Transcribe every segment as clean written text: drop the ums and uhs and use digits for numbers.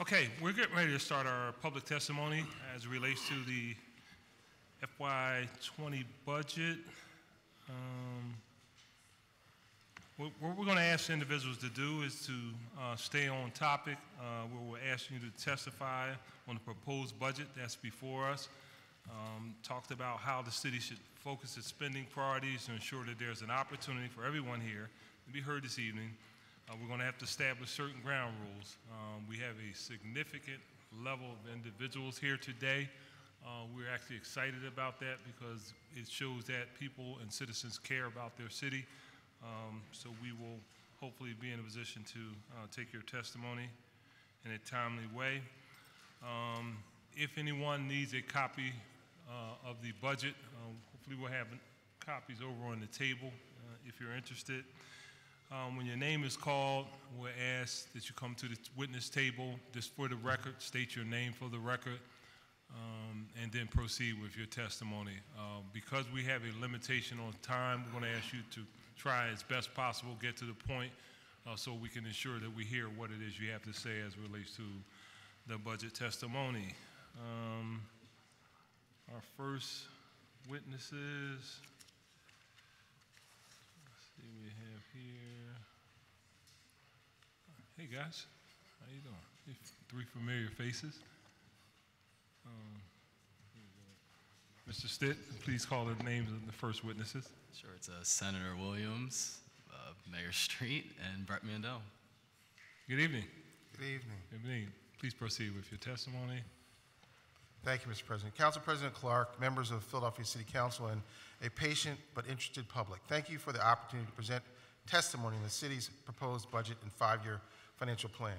Okay, we're getting ready to start our public testimony as it relates to the FY20 budget. What we're going to ask individuals to do is to stay on topic. We're asking you to testify on the proposed budget that's before us. Talked about how the city should focus its spending priorities to ensure that there's an opportunity for everyone here to be heard this evening. We're going to have to establish certain ground rules. We have a significant level of individuals here today. We're actually excited about that because it shows that people and citizens care about their city. So we will hopefully be in a position to take your testimony in a timely way. If anyone needs a copy of the budget, hopefully we'll have copies over on the table if you're interested. When your name is called, we'll ask that you come to the witness table just for the record, state your name for the record, and then proceed with your testimony. Because we have a limitation on time, we're going to ask you to try as best possible, get to the point, so we can ensure that we hear what it is you have to say as it relates to the budget testimony. Our first witnesses, let's see what we have here. Hey guys, how you doing? Three familiar faces. Mr. Stitt, please call the names of the first witnesses. Sure, it's Senator Williams, Mayor Street, and Brett Mandel. Good evening. Good evening. Good evening. Please proceed with your testimony. Thank you, Mr. President. Council President Clark, members of Philadelphia City Council, and a patient but interested public, thank you for the opportunity to present testimony on the city's proposed budget and 5-year financial plan.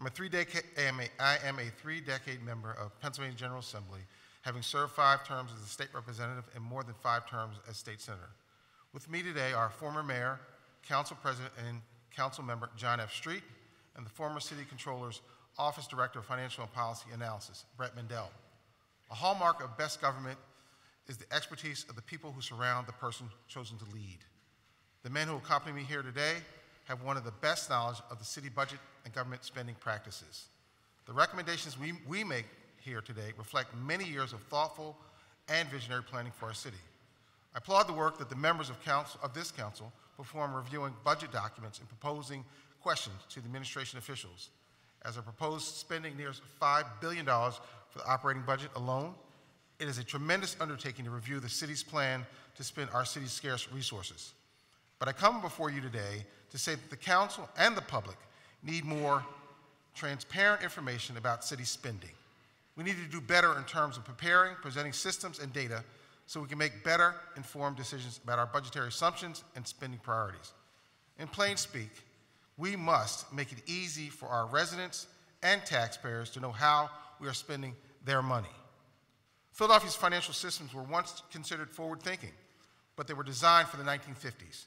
I am a three-decade member of Pennsylvania General Assembly, having served 5 terms as a state representative and more than 5 terms as state senator. With me today are former mayor, council president, and council member John F. Street, and the former city controller's office director of financial and policy analysis, Brett Mandel. A hallmark of best government is the expertise of the people who surround the person chosen to lead. The men who accompany me here today have one of the best knowledge of the city budget and government spending practices. The recommendations we make here today reflect many years of thoughtful and visionary planning for our city. I applaud the work that the members of this council perform reviewing budget documents and proposing questions to the administration officials. As our proposed spending nears $5 billion for the operating budget alone, it is a tremendous undertaking to review the city's plan to spend our city's scarce resources. But I come before you today to say that the council and the public need more transparent information about city spending. We need to do better in terms of presenting systems and data so we can make better informed decisions about our budgetary assumptions and spending priorities. In plain speak, we must make it easy for our residents and taxpayers to know how we are spending their money. Philadelphia's financial systems were once considered forward-thinking, but they were designed for the 1950s.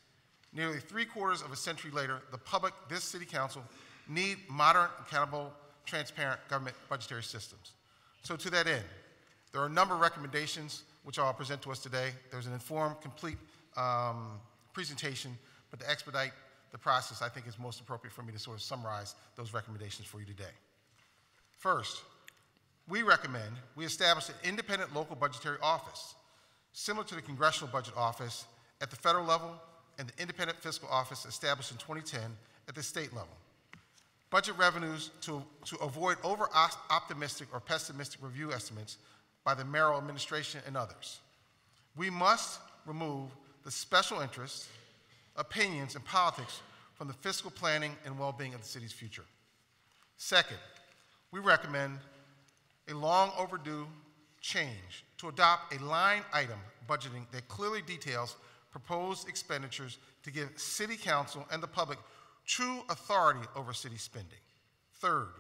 Nearly 3/4 of a century later, the public, this city council, need modern, accountable, transparent government budgetary systems. So to that end, there are a number of recommendations which I'll present to us today. There's an informed, complete presentation, but to expedite the process, I think it's most appropriate for me to sort of summarize those recommendations for you today. First, we recommend we establish an independent local budgetary office, similar to the Congressional Budget Office at the federal level and the Independent Fiscal Office established in 2010 at the state level. Budget revenues to avoid over-optimistic or pessimistic review estimates by the mayoral administration and others. We must remove the special interests, opinions, and politics from the fiscal planning and well-being of the city's future. Second, we recommend a long overdue change to adopt a line item budgeting that clearly details proposed expenditures to give city council and the public true authority over city spending. Third,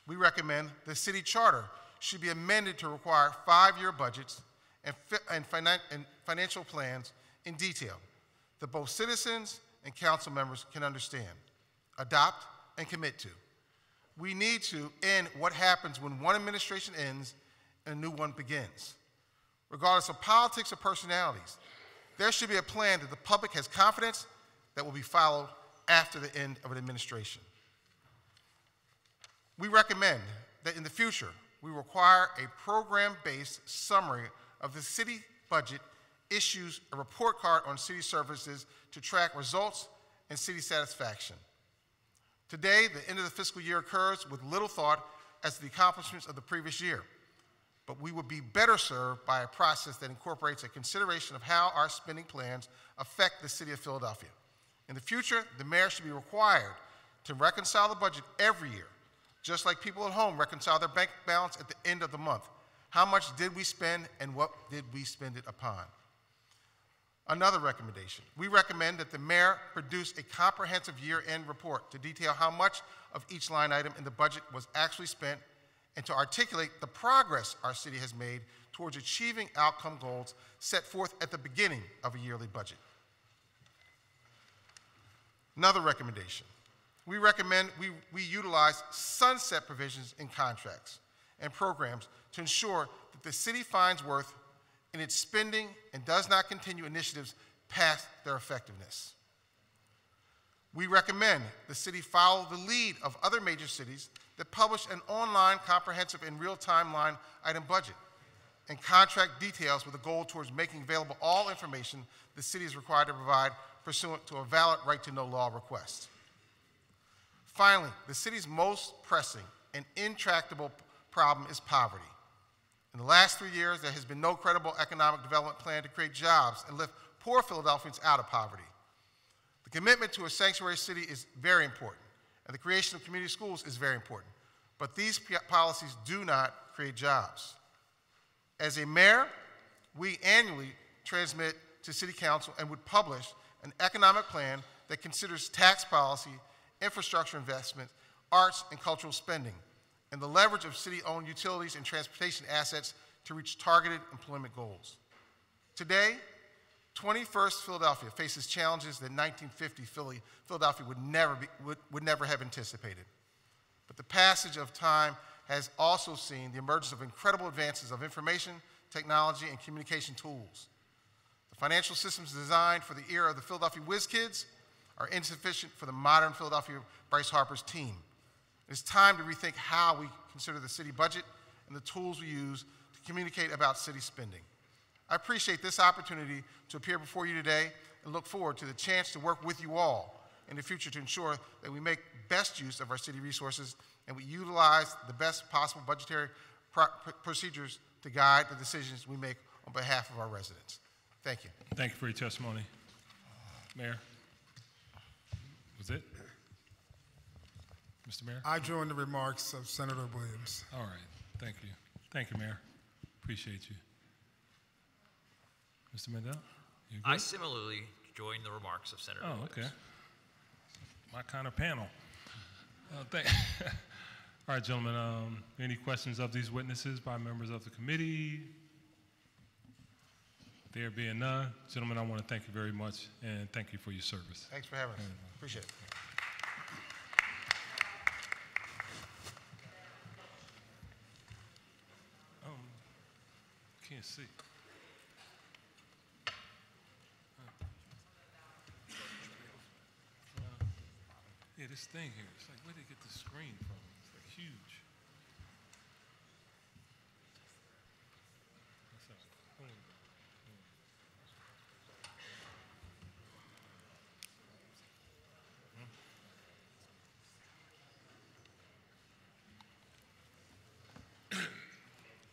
we recommend the city charter should be amended to require 5-year budgets and financial plans in detail that both citizens and council members can understand, adopt, and commit to. We need to end what happens when one administration ends and a new one begins. Regardless of politics or personalities, there should be a plan that the public has confidence that will be followed after the end of an administration. We recommend that in the future, we require a program-based summary of the city budget, issues a report card on city services to track results and city satisfaction. Today, the end of the fiscal year occurs with little thought as to the accomplishments of the previous year, but we would be better served by a process that incorporates a consideration of how our spending plans affect the city of Philadelphia. In the future, the mayor should be required to reconcile the budget every year, just like people at home reconcile their bank balance at the end of the month. How much did we spend and what did we spend it upon? Another recommendation, we recommend that the mayor produce a comprehensive year-end report to detail how much of each line item in the budget was actually spent and to articulate the progress our city has made towards achieving outcome goals set forth at the beginning of a yearly budget. Another recommendation, we recommend we utilize sunset provisions in contracts and programs to ensure that the city finds worth in its spending and does not continue initiatives past their effectiveness. We recommend the city follow the lead of other major cities that publish an online comprehensive and real-time line item budget and contract details with a goal towards making available all information the city is required to provide pursuant to a valid right-to-know law request. Finally, the city's most pressing and intractable problem is poverty. In the last 3 years, there has been no credible economic development plan to create jobs and lift poor Philadelphians out of poverty. The commitment to a sanctuary city is very important, and the creation of community schools is very important, but these policies do not create jobs. As a mayor, we annually transmit to City Council and would publish an economic plan that considers tax policy, infrastructure investment, arts and cultural spending, and the leverage of city-owned utilities and transportation assets to reach targeted employment goals. Today, 21st Philadelphia faces challenges that 1950 Philadelphia would never have anticipated. But the passage of time has also seen the emergence of incredible advances of information, technology, and communication tools. The financial systems designed for the era of the Philadelphia whiz kids are insufficient for the modern Philadelphia Bryce Harper's team. It's time to rethink how we consider the city budget and the tools we use to communicate about city spending. I appreciate this opportunity to appear before you today and look forward to the chance to work with you all in the future to ensure that we make best use of our city resources and we utilize the best possible budgetary procedures to guide the decisions we make on behalf of our residents. Thank you. Thank you for your testimony. Mayor, was it? Mr. Mayor? I join the remarks of Senator Williams. All right, thank you. Thank you, Mayor. Appreciate you. Mr. Mandel? You good? I similarly join the remarks of Senator Williams. Okay. My kind of panel. All right, gentlemen, any questions of these witnesses by members of the committee? There being none, gentlemen, I want to thank you very much and thank you for your service. Thanks for having us. Appreciate it. Can't see. Yeah, this thing here, it's like, where did they get the screen from? It's like huge.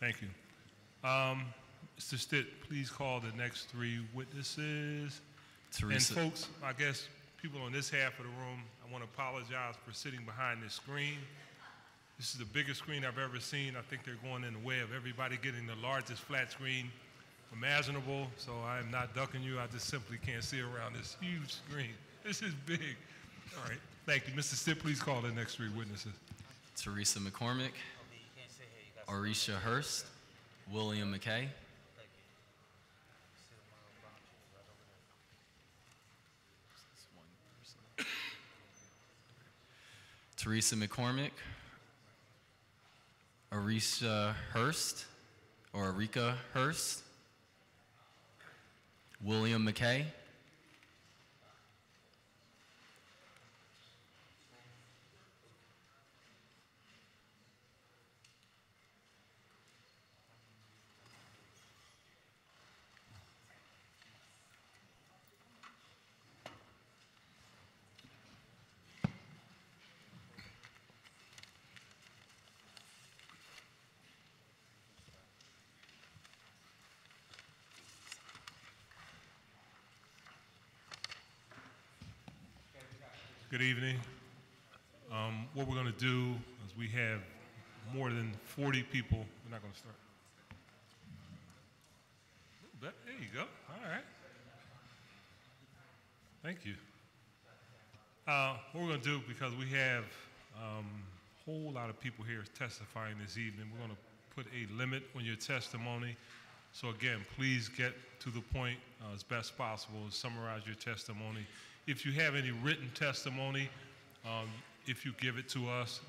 Thank you. Mr. Stitt, please call the next three witnesses. Teresa. And folks, I guess people on this half of the room, I want to apologize for sitting behind this screen. This is the biggest screen I've ever seen. I think they're going in the way of everybody getting the largest flat screen imaginable, so I am not ducking you. I just simply can't see around this huge screen. This is big. All right, thank you. Mr. Stitt, please call the next three witnesses. Teresa McCormick, Arisha Hurst, William McKay. Teresa McCormick, Arisha Hurst, or Arika Hurst, William McKay, Good evening. What we're going to do is we have more than 40 people. We're not going to start. There you go. All right. Thank you. What we're going to do, because we have a whole lot of people here testifying this evening, we're going to put a limit on your testimony. So again, please get to the point as best possible and summarize your testimony. If you have any written testimony, if you give it to us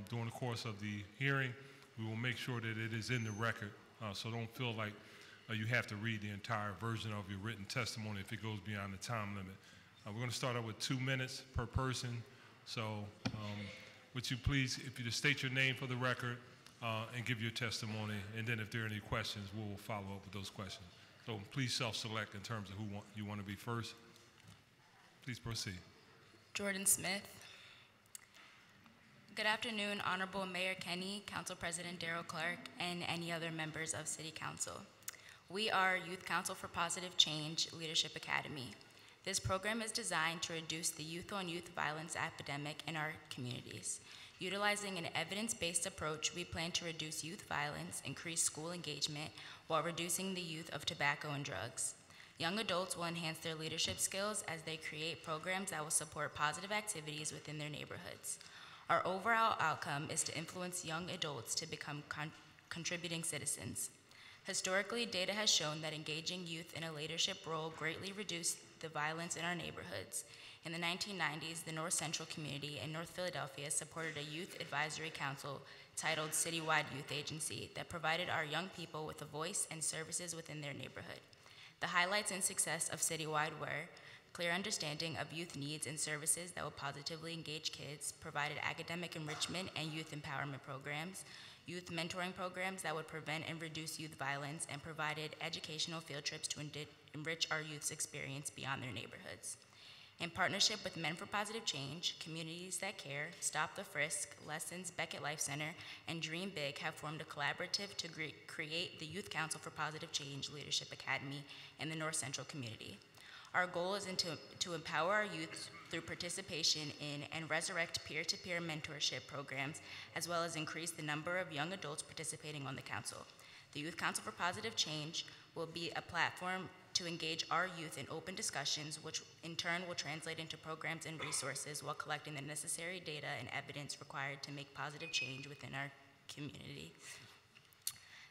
during the course of the hearing, we will make sure that it is in the record. So don't feel like you have to read the entire version of your written testimony if it goes beyond the time limit. We're going to start out with 2 minutes per person. So would you please, if you just state your name for the record and give your testimony, and then if there are any questions, we'll follow up with those questions. So please self-select in terms of who you want to be first. Please proceed. Jordan Smith. Good afternoon, Honorable Mayor Kenny, Council President Darrell Clark, and any other members of City Council. We are Youth Council for Positive Change Leadership Academy. This program is designed to reduce the youth-on-youth violence epidemic in our communities. Utilizing an evidence-based approach, we plan to reduce youth violence, increase school engagement, while reducing the youth of tobacco and drugs. Young adults will enhance their leadership skills as they create programs that will support positive activities within their neighborhoods. Our overall outcome is to influence young adults to become contributing citizens. Historically, data has shown that engaging youth in a leadership role greatly reduced the violence in our neighborhoods. In the 1990s, the North Central community in North Philadelphia supported a youth advisory council titled Citywide Youth Agency that provided our young people with a voice and services within their neighborhood. The highlights and success of Citywide were clear understanding of youth needs and services that will positively engage kids, provided academic enrichment and youth empowerment programs, youth mentoring programs that would prevent and reduce youth violence, and provided educational field trips to enrich our youth's experience beyond their neighborhoods. In partnership with Men for Positive Change, Communities That Care, Stop the Frisk, Lessons, Beckett Life Center, and Dream Big have formed a collaborative to create the Youth Council for Positive Change Leadership Academy in the North Central community. Our goal is to empower our youth through participation in and resurrect peer-to-peer mentorship programs, as well as increase the number of young adults participating on the council. The Youth Council for Positive Change will be a platform to engage our youth in open discussions, which in turn will translate into programs and resources while collecting the necessary data and evidence required to make positive change within our community.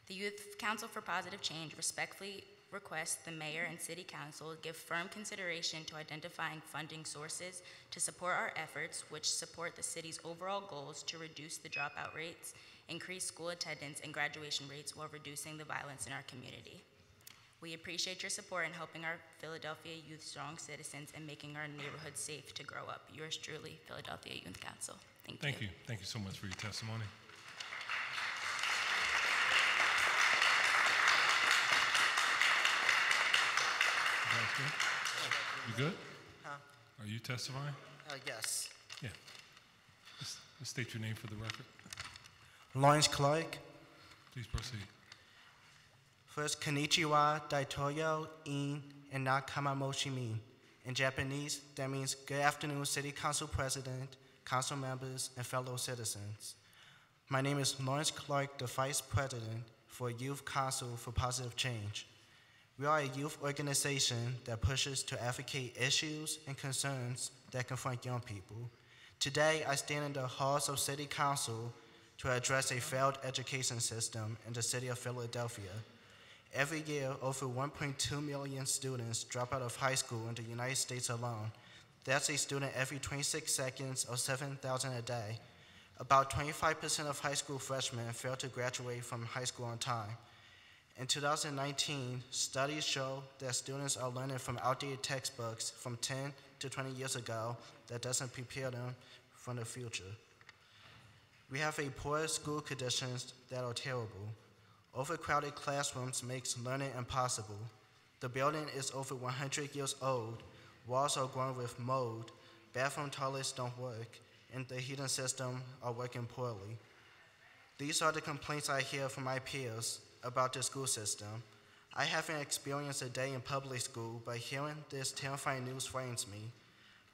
The Youth Council for Positive Change respectfully request the mayor and city council give firm consideration to identifying funding sources to support our efforts, which support the city's overall goals to reduce the dropout rates, increase school attendance and graduation rates while reducing the violence in our community. We appreciate your support in helping our Philadelphia youth strong citizens and making our neighborhoods safe to grow up. Yours truly, Philadelphia Youth Council. Thank you. Thank you so much for your testimony. You good? Huh? Are you testifying? Yes. Yeah. Just state your name for the record. Lawrence Clark. Please proceed. First, konnichiwa, daitoyo, in, and nakamamoshimin. In Japanese, that means good afternoon, City Council President, council members, and fellow citizens. My name is Lawrence Clark, the Vice President for Youth Council for Positive Change. We are a youth organization that pushes to advocate issues and concerns that confront young people. Today, I stand in the halls of City Council to address a failed education system in the city of Philadelphia. Every year, over 1.2 million students drop out of high school in the United States alone. That's a student every 26 seconds or 7,000 a day. About 25% of high school freshmen fail to graduate from high school on time. In 2019, studies show that students are learning from outdated textbooks from 10 to 20 years ago that doesn't prepare them for the future. We have a poor school conditions that are terrible. Overcrowded classrooms makes learning impossible. The building is over 100 years old, walls are grown with mold, bathroom toilets don't work, and the heating system are working poorly. These are the complaints I hear from my peers about the school system. I haven't experienced a day in public school, but hearing this terrifying news frightens me.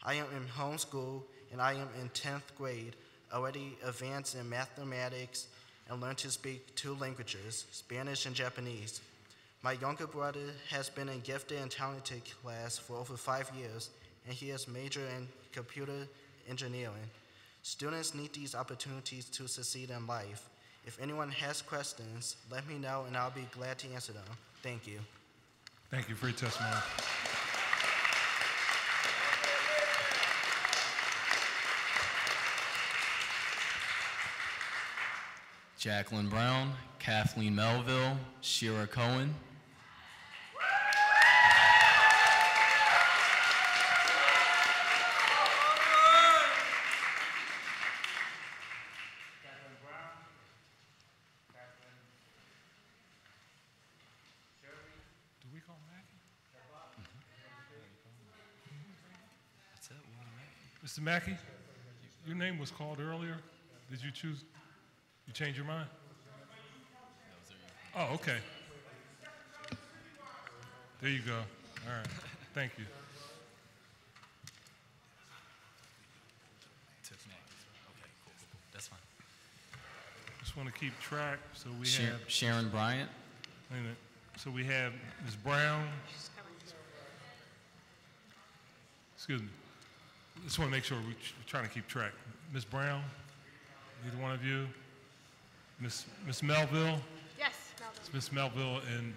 I am in homeschool, and I am in 10th grade, already advanced in mathematics and learned to speak 2 languages, Spanish and Japanese. My younger brother has been in gifted and talented class for over 5 years, and he has majored in computer engineering. Students need these opportunities to succeed in life. If anyone has questions, let me know and I'll be glad to answer them. Thank you. Thank you for your testimony. Jacqueline Brown, Kathleen Melville, Shira Cohen. Do we call Mackey? That's it. Mr. Mackey, your name was called earlier. Did you choose? You change your mind? Oh, okay. There you go. All right. Thank you. Okay, cool. That's fine. Just want to keep track. So we Sharon, have, Sharon Bryant. wait a minute. So we have Ms. Brown. Excuse me. Just want to make sure we're trying to keep track. Ms. Brown, either one of you. Ms. Melville. Yes, Melville. Ms. Melville and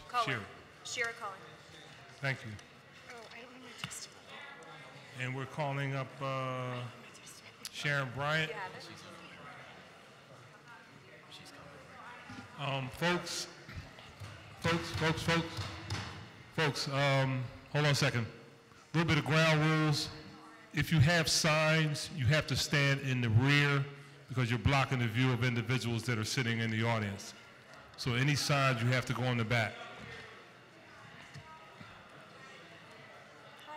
Cohen. Shira. Shira Cohen. Thank you. Oh, I don't know my testimony. And we're calling up Sharon Bryant. You have it? Folks, hold on a second. A little bit of ground rules. If you have signs, you have to stand in the rear because you're blocking the view of individuals that are sitting in the audience. So any signs, you have to go in the back. Hi.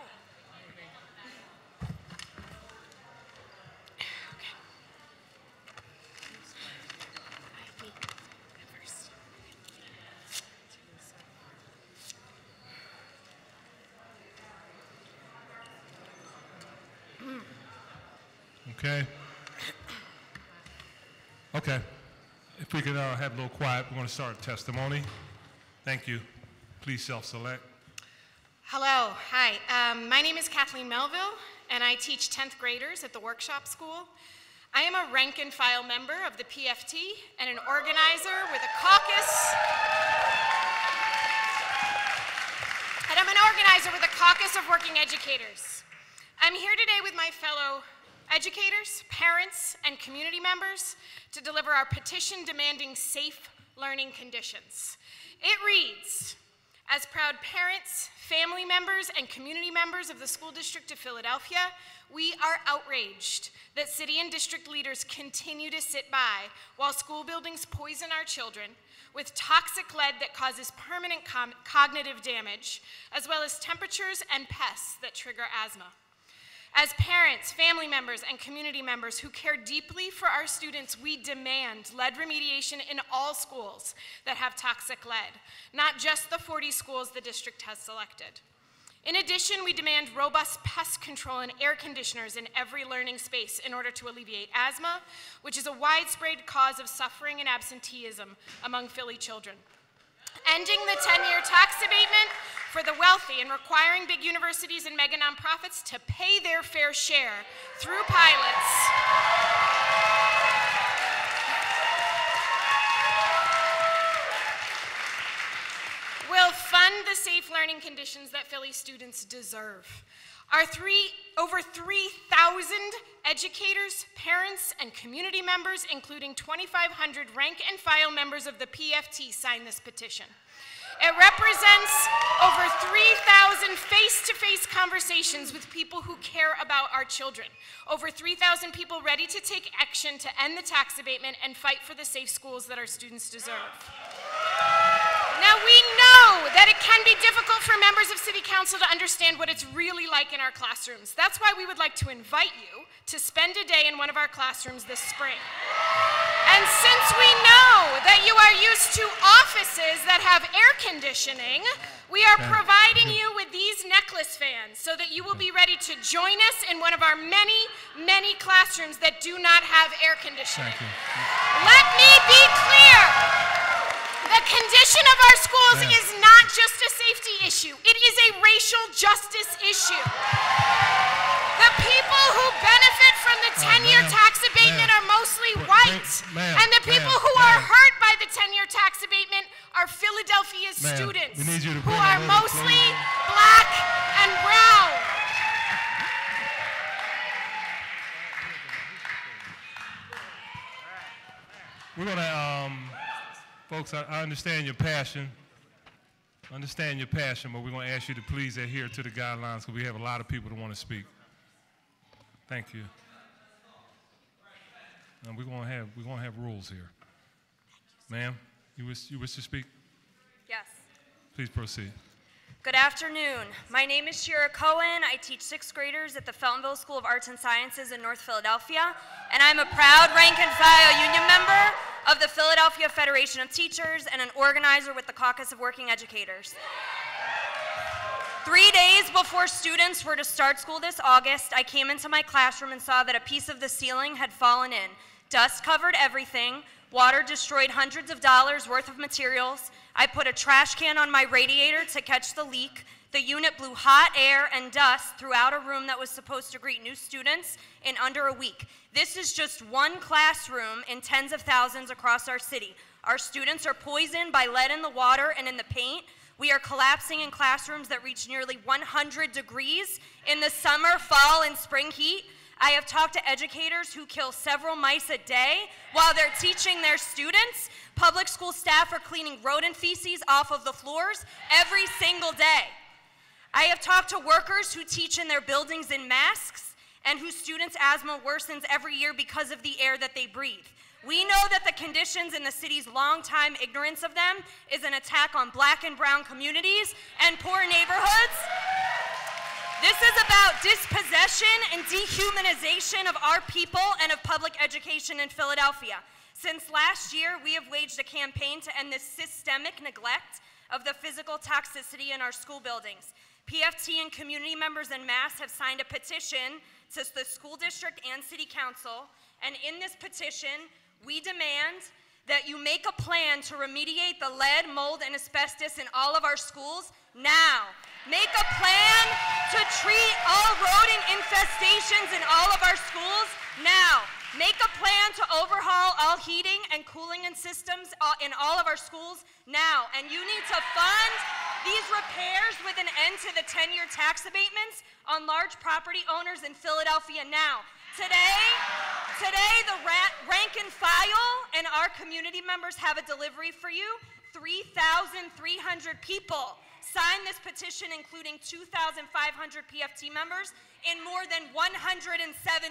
Okay? Okay. If we could have a little quiet, we're going to start testimony. Thank you. Please self-select. Hello, hi. My name is Kathleen Melville, and I teach 10th graders at the workshop school. I am a rank and file member of the PFT and an organizer with a caucus. And I'm an organizer with a caucus of working educators. I'm here today with my fellow educators, parents, and community members to deliver our petition demanding safe learning conditions. It reads, as proud parents, family members, and community members of the School District of Philadelphia, we are outraged that city and district leaders continue to sit by while school buildings poison our children with toxic lead that causes permanent cognitive damage, as well as temperatures and pests that trigger asthma. As parents, family members, and community members who care deeply for our students, we demand lead remediation in all schools that have toxic lead, not just the 40 schools the district has selected. In addition, we demand robust pest control and air conditioners in every learning space in order to alleviate asthma, which is a widespread cause of suffering and absenteeism among Philly children. Ending the 10-year tax abatement for the wealthy and requiring big universities and mega nonprofits to pay their fair share through pilots. Will fund the safe learning conditions that Philly students deserve. Our over 3,000 educators, parents, and community members, including 2,500 rank and file members of the PFT, signed this petition. It represents over 3,000 face-to-face conversations with people who care about our children. Over 3,000 people ready to take action to end the tax abatement and fight for the safe schools that our students deserve. Now, we know that it can be difficult for members of City Council to understand what it's really like in our classrooms. That's why we would like to invite you to spend a day in one of our classrooms this spring. And since we know that you are used to offices that have air conditioning, we are providing you with these necklace fans so that you will be ready to join us in one of our many, many classrooms that do not have air conditioning. Let me be clear. The condition of our schools is not just a safety issue. It is a racial justice issue. The people who benefit from the 10-year tax abatement are mostly white. And the people who are hurt by the 10-year tax abatement are Philadelphia students who are mostly black and brown. We're going to, folks, I understand your passion. But we're going to ask you to please adhere to the guidelines because we have a lot of people that want to speak. Thank you. And we're going to have rules here. Ma'am, you wish to speak? Yes. Please proceed. Good afternoon. My name is Shira Cohen. I teach 6th graders at the Feltonville School of Arts and Sciences in North Philadelphia, and I'm a proud rank and file union member of the Philadelphia Federation of Teachers and an organizer with the Caucus of Working Educators. 3 days before students were to start school this August, I came into my classroom and saw that a piece of the ceiling had fallen in. Dust covered everything. Water destroyed hundreds of dollars worth of materials. I put a trash can on my radiator to catch the leak. The unit blew hot air and dust throughout a room that was supposed to greet new students in under a week. This is just one classroom in tens of thousands across our city. Our students are poisoned by lead in the water and in the paint. We are collapsing in classrooms that reach nearly 100 degrees in the summer, fall, and spring heat. I have talked to educators who kill several mice a day while they're teaching their students. Public school staff are cleaning rodent feces off of the floors every single day. I have talked to workers who teach in their buildings in masks and whose students' asthma worsens every year because of the air that they breathe. We know that the conditions in the city's longtime ignorance of them is an attack on black and brown communities and poor neighborhoods. This is about dispossession and dehumanization of our people and of public education in Philadelphia. Since last year, we have waged a campaign to end this systemic neglect of the physical toxicity in our school buildings. PFT and community members en masse have signed a petition to the school district and city council, and in this petition, we demand that you make a plan to remediate the lead, mold, and asbestos in all of our schools now. Make a plan to treat all rodent infestations in all of our schools now. Make a plan to overhaul all heating and cooling systems in all of our schools now. And you need to fund these repairs with an end to the 10-year tax abatements on large property owners in Philadelphia now. Today, the rank and file and our community members have a delivery for you. 3,300 people signed this petition, including 2,500 PFT members in more than 107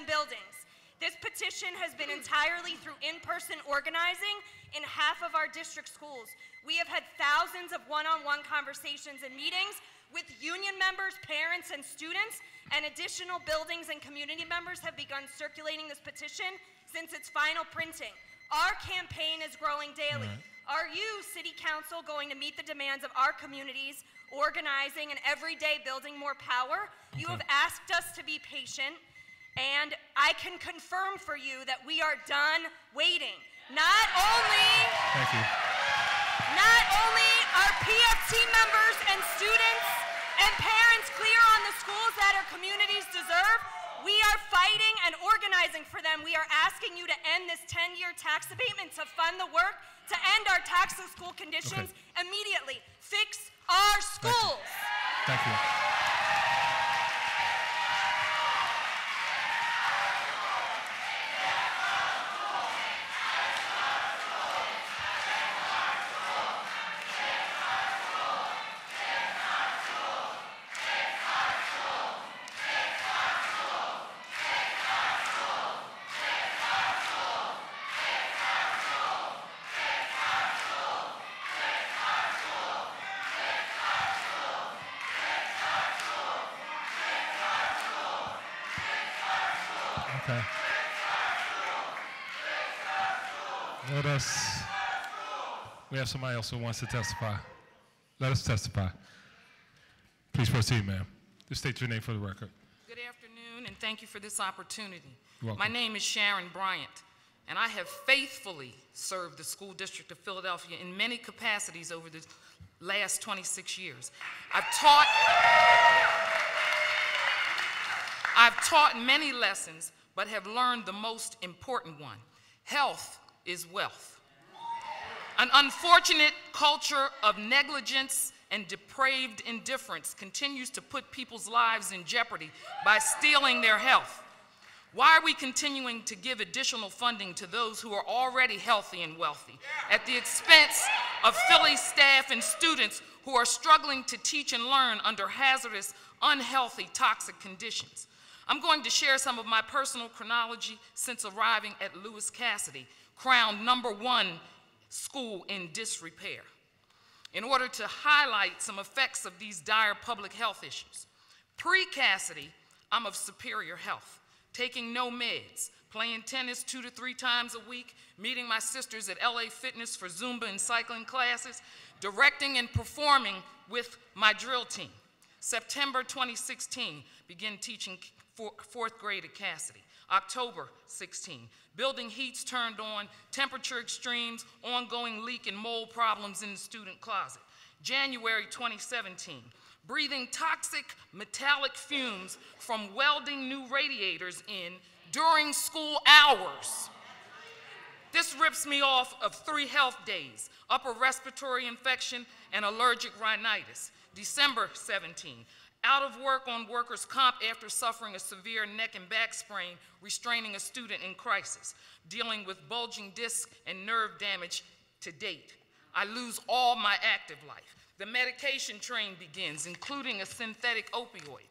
buildings. This petition has been entirely through in-person organizing in half of our district schools. We have had thousands of one-on-one conversations and meetings with union members, parents, and students, and additional buildings and community members have begun circulating this petition since its final printing. Our campaign is growing daily. Are you, City Council, going to meet the demands of our communities, organizing and every day building more power? You have asked us to be patient, and I can confirm for you that we are done waiting. Not only are PFT members and students and parents clear on the schools that our communities deserve, we are fighting and organizing for them. We are asking you to end this 10-year tax abatement, to fund the work, to end our taxless school conditions immediately. Fix our schools. Thank you. Okay. We have somebody else who wants to testify. Let us testify. Please proceed, ma'am. Just state your name for the record. Good afternoon, and thank you for this opportunity. You're welcome. My name is Sharon Bryant, and I have faithfully served the School District of Philadelphia in many capacities over the last 26 years. I've taught many lessons, but have learned the most important one. Health is wealth. An unfortunate culture of negligence and depraved indifference continues to put people's lives in jeopardy by stealing their health. Why are we continuing to give additional funding to those who are already healthy and wealthy at the expense of Philly staff and students who are struggling to teach and learn under hazardous, unhealthy, toxic conditions? I'm going to share some of my personal chronology since arriving at Lewis Cassidy, crowned #1 school in disrepair, in order to highlight some effects of these dire public health issues. Pre-Cassidy, I'm of superior health, taking no meds, playing tennis 2 to 3 times a week, meeting my sisters at LA Fitness for Zumba and cycling classes, directing and performing with my drill team. September 2016, began teaching 4th grade at Cassidy. October 16, building heats turned on, temperature extremes, ongoing leak and mold problems in the student closet. January 2017, breathing toxic metallic fumes from welding new radiators in during school hours. This rips me off of 3 health days, upper respiratory infection and allergic rhinitis. December 17, out of work on workers' comp after suffering a severe neck and back sprain, restraining a student in crisis, dealing with bulging disc and nerve damage to date. I lose all my active life. The medication train begins, including a synthetic opioid.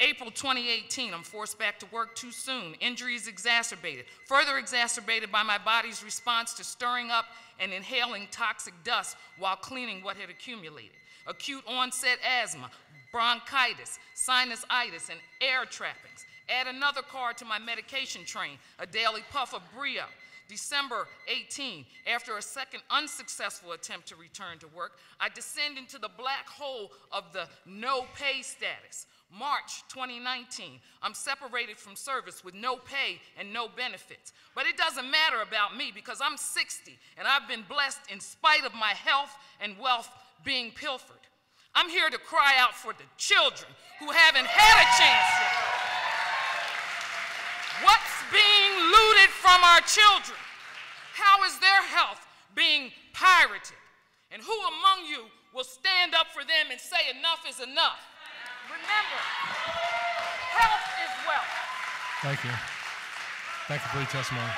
April 2018, I'm forced back to work too soon. Injuries exacerbated, further exacerbated by my body's response to stirring up and inhaling toxic dust while cleaning what had accumulated. Acute onset asthma, bronchitis, sinusitis, and air trappings. Add another card to my medication train, a daily puff of Brio. December 18, after a second unsuccessful attempt to return to work, I descend into the black hole of the no pay status. March 2019, I'm separated from service with no pay and no benefits. But it doesn't matter about me because I'm 60 and I've been blessed in spite of my health and wealth being pilfered. I'm here to cry out for the children who haven't had a chance yet. What's being looted from our children? How is their health being pirated? And who among you will stand up for them and say enough is enough? Remember, health is wealth. Thank you. Thank you for your testimony.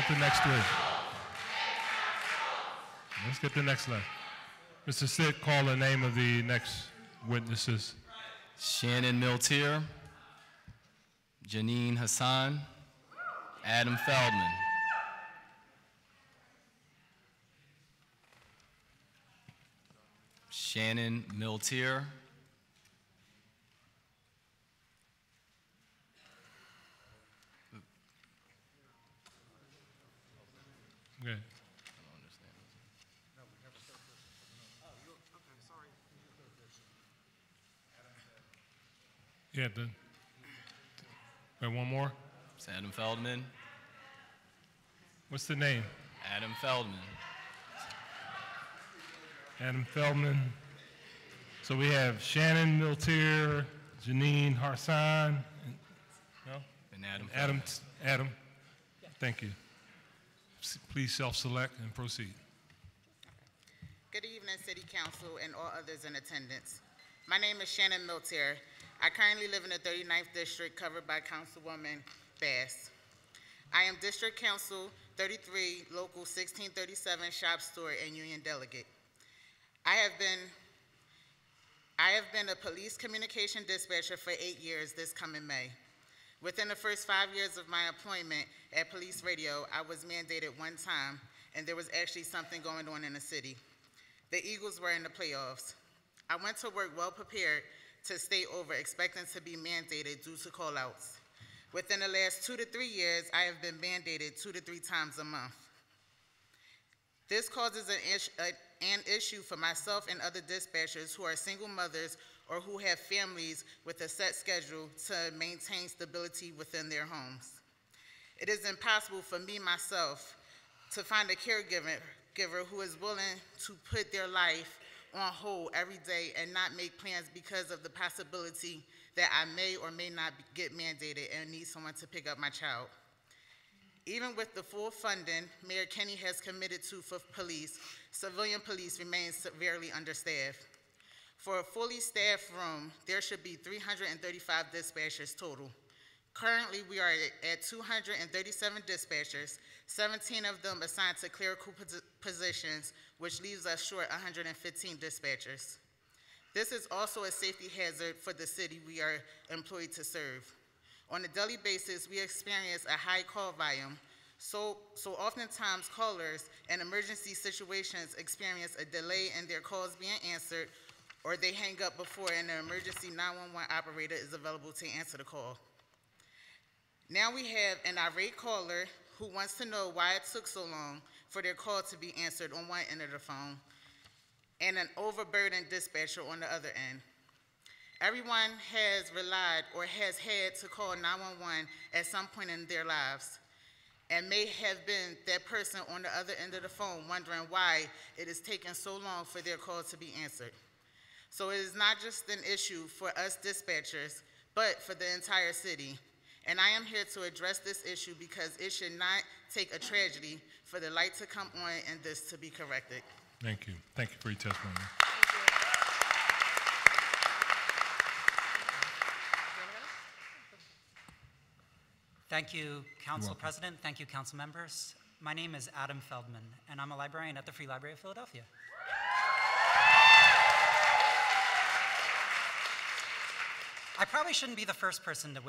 The next 3. Let's get the next leg. Mr. Sid, call the name of the next witnesses. Shannon Miller, Janine Hassan, Adam Feldman. Shannon Miller, Okay. Yeah, one more. It's Adam Feldman. What's the name? Adam Feldman. Adam Feldman. So we have Shannon Miller, Janine Hassan, And Adam. Adam. Thank you. Please self-select and proceed. Good evening. Kensington City Council, and all others in attendance. My name is Shannon Miller. I currently live in the 39th District, covered by Councilwoman Bass. I am District Council 33, Local 1637, Shop Steward, and Union Delegate. I have been a police communication dispatcher for 8 years this coming May. Within the first 5 years of my employment at Police Radio, I was mandated one time, and there was actually something going on in the city. The Eagles were in the playoffs. I went to work well prepared to stay over, expecting to be mandated due to call-outs. Within the last 2 to 3 years, I have been mandated 2 to 3 times a month. This causes an issue for myself and other dispatchers who are single mothers or who have families with a set schedule to maintain stability within their homes. It is impossible for me, myself, to find a caregiver who is willing to put their life on hold every day and not make plans because of the possibility that I may or may not get mandated and need someone to pick up my child. Even with the full funding Mayor Kenney has committed to for police, civilian police remains severely understaffed. For a fully staffed room, there should be 335 dispatchers total. Currently, we are at 237 dispatchers, 17 of them assigned to clerical positions, which leaves us short 115 dispatchers. This is also a safety hazard for the city we are employed to serve. On a daily basis, we experience a high call volume, so oftentimes callers in emergency situations experience a delay in their calls being answered, or they hang up before an emergency 911 operator is available to answer the call. Now we have an irate caller who wants to know why it took so long for their call to be answered on one end of the phone, and an overburdened dispatcher on the other end. Everyone has relied or has had to call 911 at some point in their lives, and may have been that person on the other end of the phone wondering why it is taking so long for their call to be answered. So it is not just an issue for us dispatchers, but for the entire city. And I am here to address this issue because it should not take a tragedy for the light to come on and this to be corrected. Thank you. Thank you for your testimony. Thank you, Council President. Thank you, Council members. My name is Adam Feldman, and I'm a librarian at the Free Library of Philadelphia. I probably shouldn't be the first person to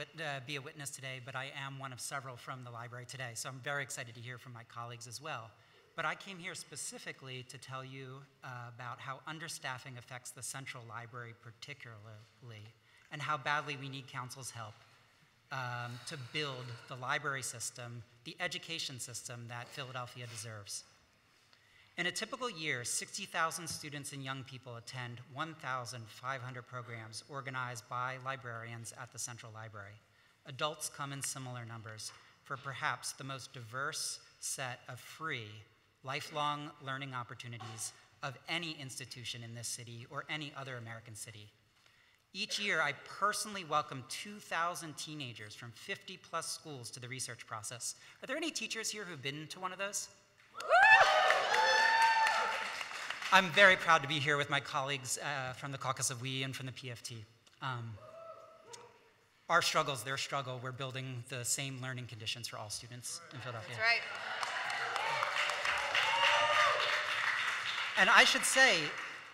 be a witness today, but I am one of several from the library today, so I'm very excited to hear from my colleagues as well. But I came here specifically to tell you about how understaffing affects the Central Library particularly, and how badly we need Council's help to build the library system, the education system that Philadelphia deserves. In a typical year, 60,000 students and young people attend 1,500 programs organized by librarians at the Central Library. Adults come in similar numbers for perhaps the most diverse set of free, lifelong learning opportunities of any institution in this city or any other American city. Each year, I personally welcome 2,000 teenagers from 50+ schools to the research process. Are there any teachers here who've been to one of those? I'm very proud to be here with my colleagues from the Caucus of We and from the PFT. Our struggle is their struggle. We're building the same learning conditions for all students in Philadelphia. That's right. And I should say,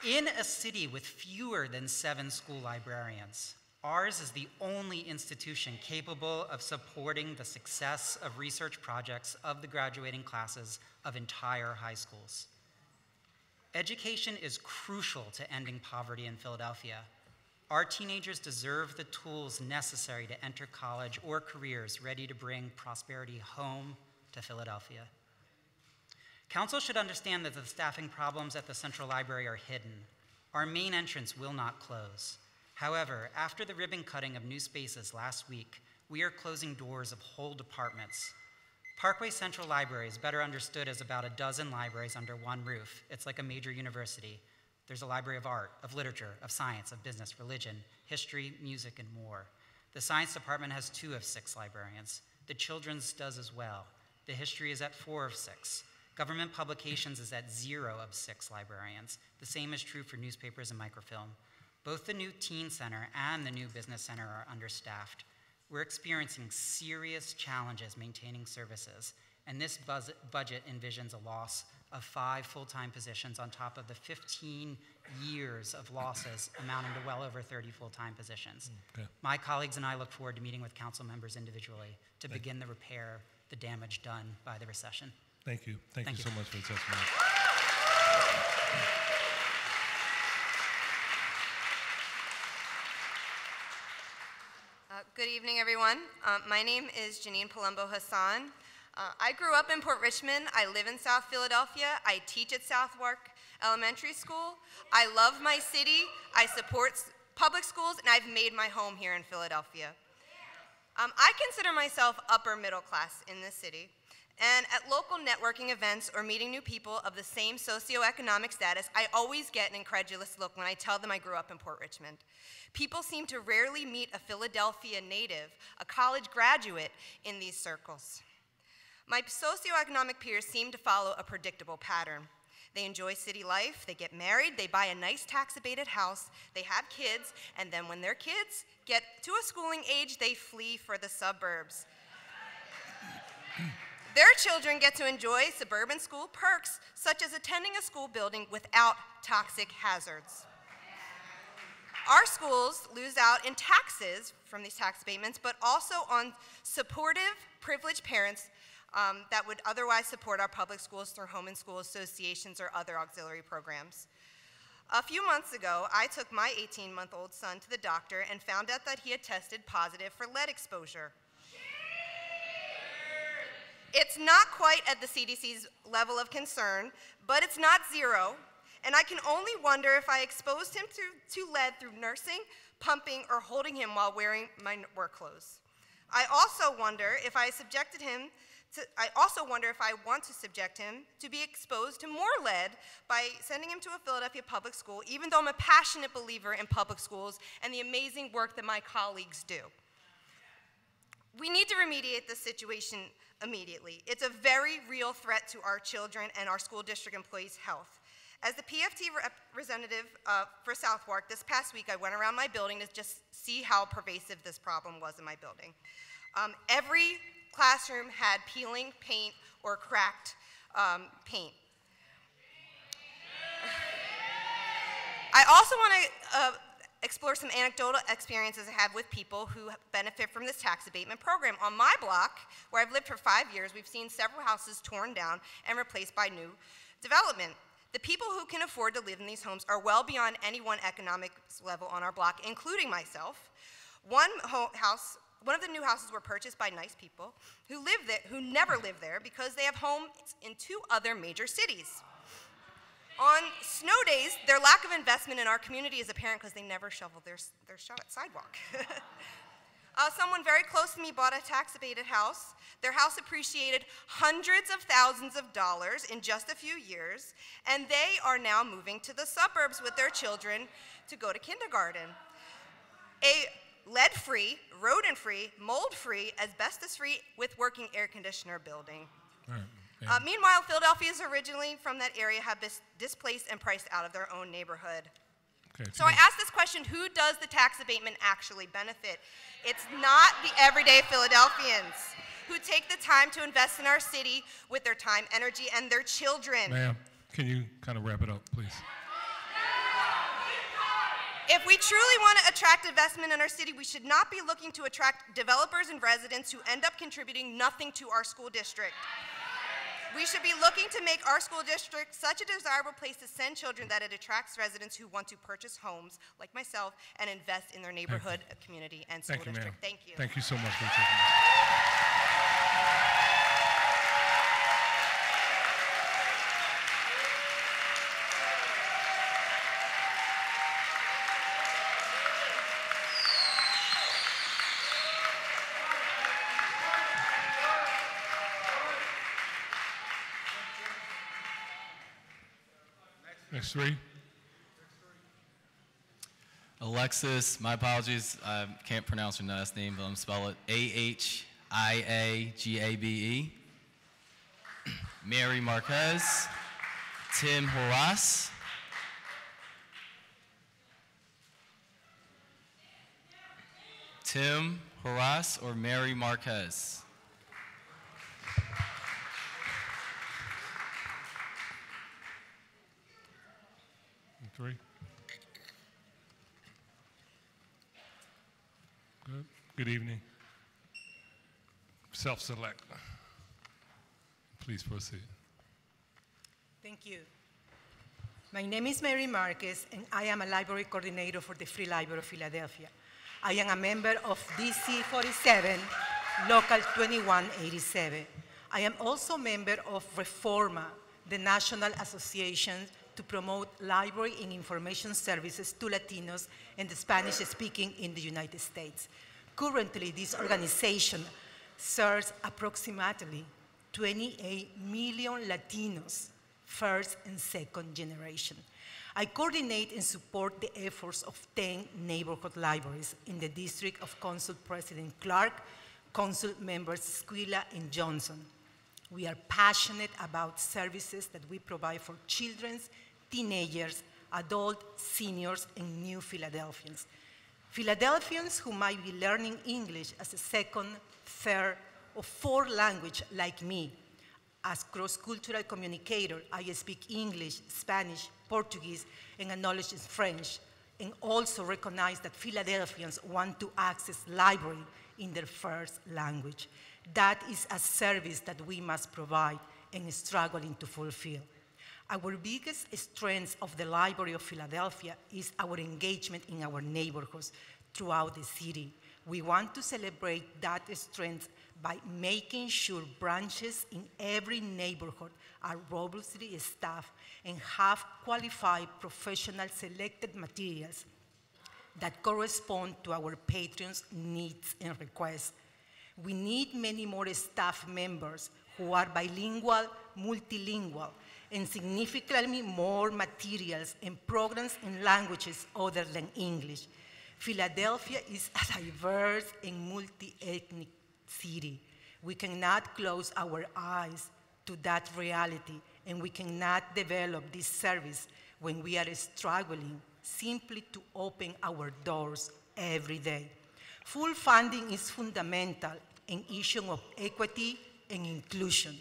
in a city with fewer than 7 school librarians, ours is the only institution capable of supporting the success of research projects of the graduating classes of entire high schools. Education is crucial to ending poverty in Philadelphia. Our teenagers deserve the tools necessary to enter college or careers ready to bring prosperity home to Philadelphia. Council should understand that the staffing problems at the Central Library are hidden. Our main entrance will not close. However, after the ribbon cutting of new spaces last week, we are closing doors of whole departments. Parkway Central Library is better understood as about a dozen libraries under one roof. It's like a major university. There's a library of art, of literature, of science, of business, religion, history, music, and more. The science department has 2 of 6 librarians. The children's does as well. The history is at 4 of 6. Government publications is at 0 of 6 librarians. The same is true for newspapers and microfilm. Both the new teen center and the new business center are understaffed. We're experiencing serious challenges maintaining services, and this budget envisions a loss of 5 full-time positions on top of the 15 years of losses amounting to well over 30 full-time positions. Okay. My colleagues and I look forward to meeting with council members individually to begin the repair, the damage done by the recession. Thank you. Thank you so much for the testimony. Good evening, everyone. My name is Janine Palumbo Hassan. I grew up in Port Richmond. I live in South Philadelphia. I teach at Southwark Elementary School. I love my city. I support public schools, and I've made my home here in Philadelphia. I consider myself upper middle class in this city. And at local networking events or meeting new people of the same socioeconomic status, I always get an incredulous look when I tell them I grew up in Port Richmond. People seem to rarely meet a Philadelphia native, a college graduate, in these circles. My socioeconomic peers seem to follow a predictable pattern. They enjoy city life, they get married, they buy a nice tax-abated house, they have kids, and then when their kids get to a schooling age, they flee for the suburbs. Their children get to enjoy suburban school perks, such as attending a school building without toxic hazards. Our schools lose out in taxes from these tax abatements, but also on supportive, privileged parents that would otherwise support our public schools through home and school associations or other auxiliary programs. A few months ago, I took my 18-month-old son to the doctor and found out that he had tested positive for lead exposure. It's not quite at the CDC's level of concern, but it's not 0, and I can only wonder if I exposed him to lead through nursing, pumping, or holding him while wearing my work clothes. I also wonder if I want to subject him to be exposed to more lead by sending him to a Philadelphia public school, even though I'm a passionate believer in public schools and the amazing work that my colleagues do. We need to remediate this situation immediately. It's a very real threat to our children and our school district employees' health. As the PFT representative for Southwark, this past week I went around my building to just see how pervasive this problem was in my building. Every classroom had peeling paint or cracked paint. I also want to explore some anecdotal experiences I have with people who benefit from this tax abatement program. On my block, where I've lived for 5 years, we've seen several houses torn down and replaced by new development. The people who can afford to live in these homes are well beyond any one economic level on our block, including myself. One of the new houses were purchased by nice people who never lived there because they have homes in 2 other major cities. On snow days, their lack of investment in our community is apparent because they never shovel their sidewalk. Someone very close to me bought a tax-abated house. Their house appreciated hundreds of thousands of dollars in just a few years, and they are now moving to the suburbs with their children to go to kindergarten. A lead-free, rodent-free, mold-free, asbestos-free, with working air conditioner building. Right. Meanwhile, Philadelphians originally from that area have been displaced and priced out of their own neighborhood. Okay, So I asked this question, who does the tax abatement actually benefit? It's not the everyday Philadelphians who take the time to invest in our city with their time, energy, and their children. Ma'am, can you kind of wrap it up, please? If we truly want to attract investment in our city, we should not be looking to attract developers and residents who end up contributing nothing to our school district. We should be looking to make our school district such a desirable place to send children that it attracts residents who want to purchase homes, like myself, and invest in their neighborhood, community, and school Thank you, district. ma'am. Thank you. Thank you so much for taking this. Next 3. Alexis, my apologies, I can't pronounce your last name, but I'm going to spell it Ahiagabe. Mary Marquez, Tim Horace, Tim Horace or Mary Marquez? Three. Good. Good evening. Self-select. Please proceed. Thank you. My name is Mary Marquez, and I am a library coordinator for the Free Library of Philadelphia. I am a member of DC 47, Local 2187. I am also a member of Reforma, the National Association to promote library and information services to Latinos and the Spanish-speaking in the United States. Currently, this organization serves approximately 28 million Latinos, first and second generation. I coordinate and support the efforts of 10 neighborhood libraries in the district of Council President Clark, Council members Squilla and Johnson. We are passionate about services that we provide for children, teenagers, adults, seniors, and new Philadelphians. Philadelphians who might be learning English as a second, third, or fourth language like me. As cross-cultural communicator, I speak English, Spanish, Portuguese, and acknowledge French, and also recognize that Philadelphians want to access library in their first language. That is a service that we must provide and struggling to fulfill. Our biggest strength of the Library of Philadelphia is our engagement in our neighborhoods throughout the city. We want to celebrate that strength by making sure branches in every neighborhood are robustly staffed and have qualified professional selected materials that correspond to our patrons' needs and requests. We need many more staff members who are bilingual, multilingual, and significantly more materials and programs in languages other than English. Philadelphia is a diverse and multi-ethnic city. We cannot close our eyes to that reality, and we cannot develop this service when we are struggling simply to open our doors every day. Full funding is fundamental in issue of equity and inclusion.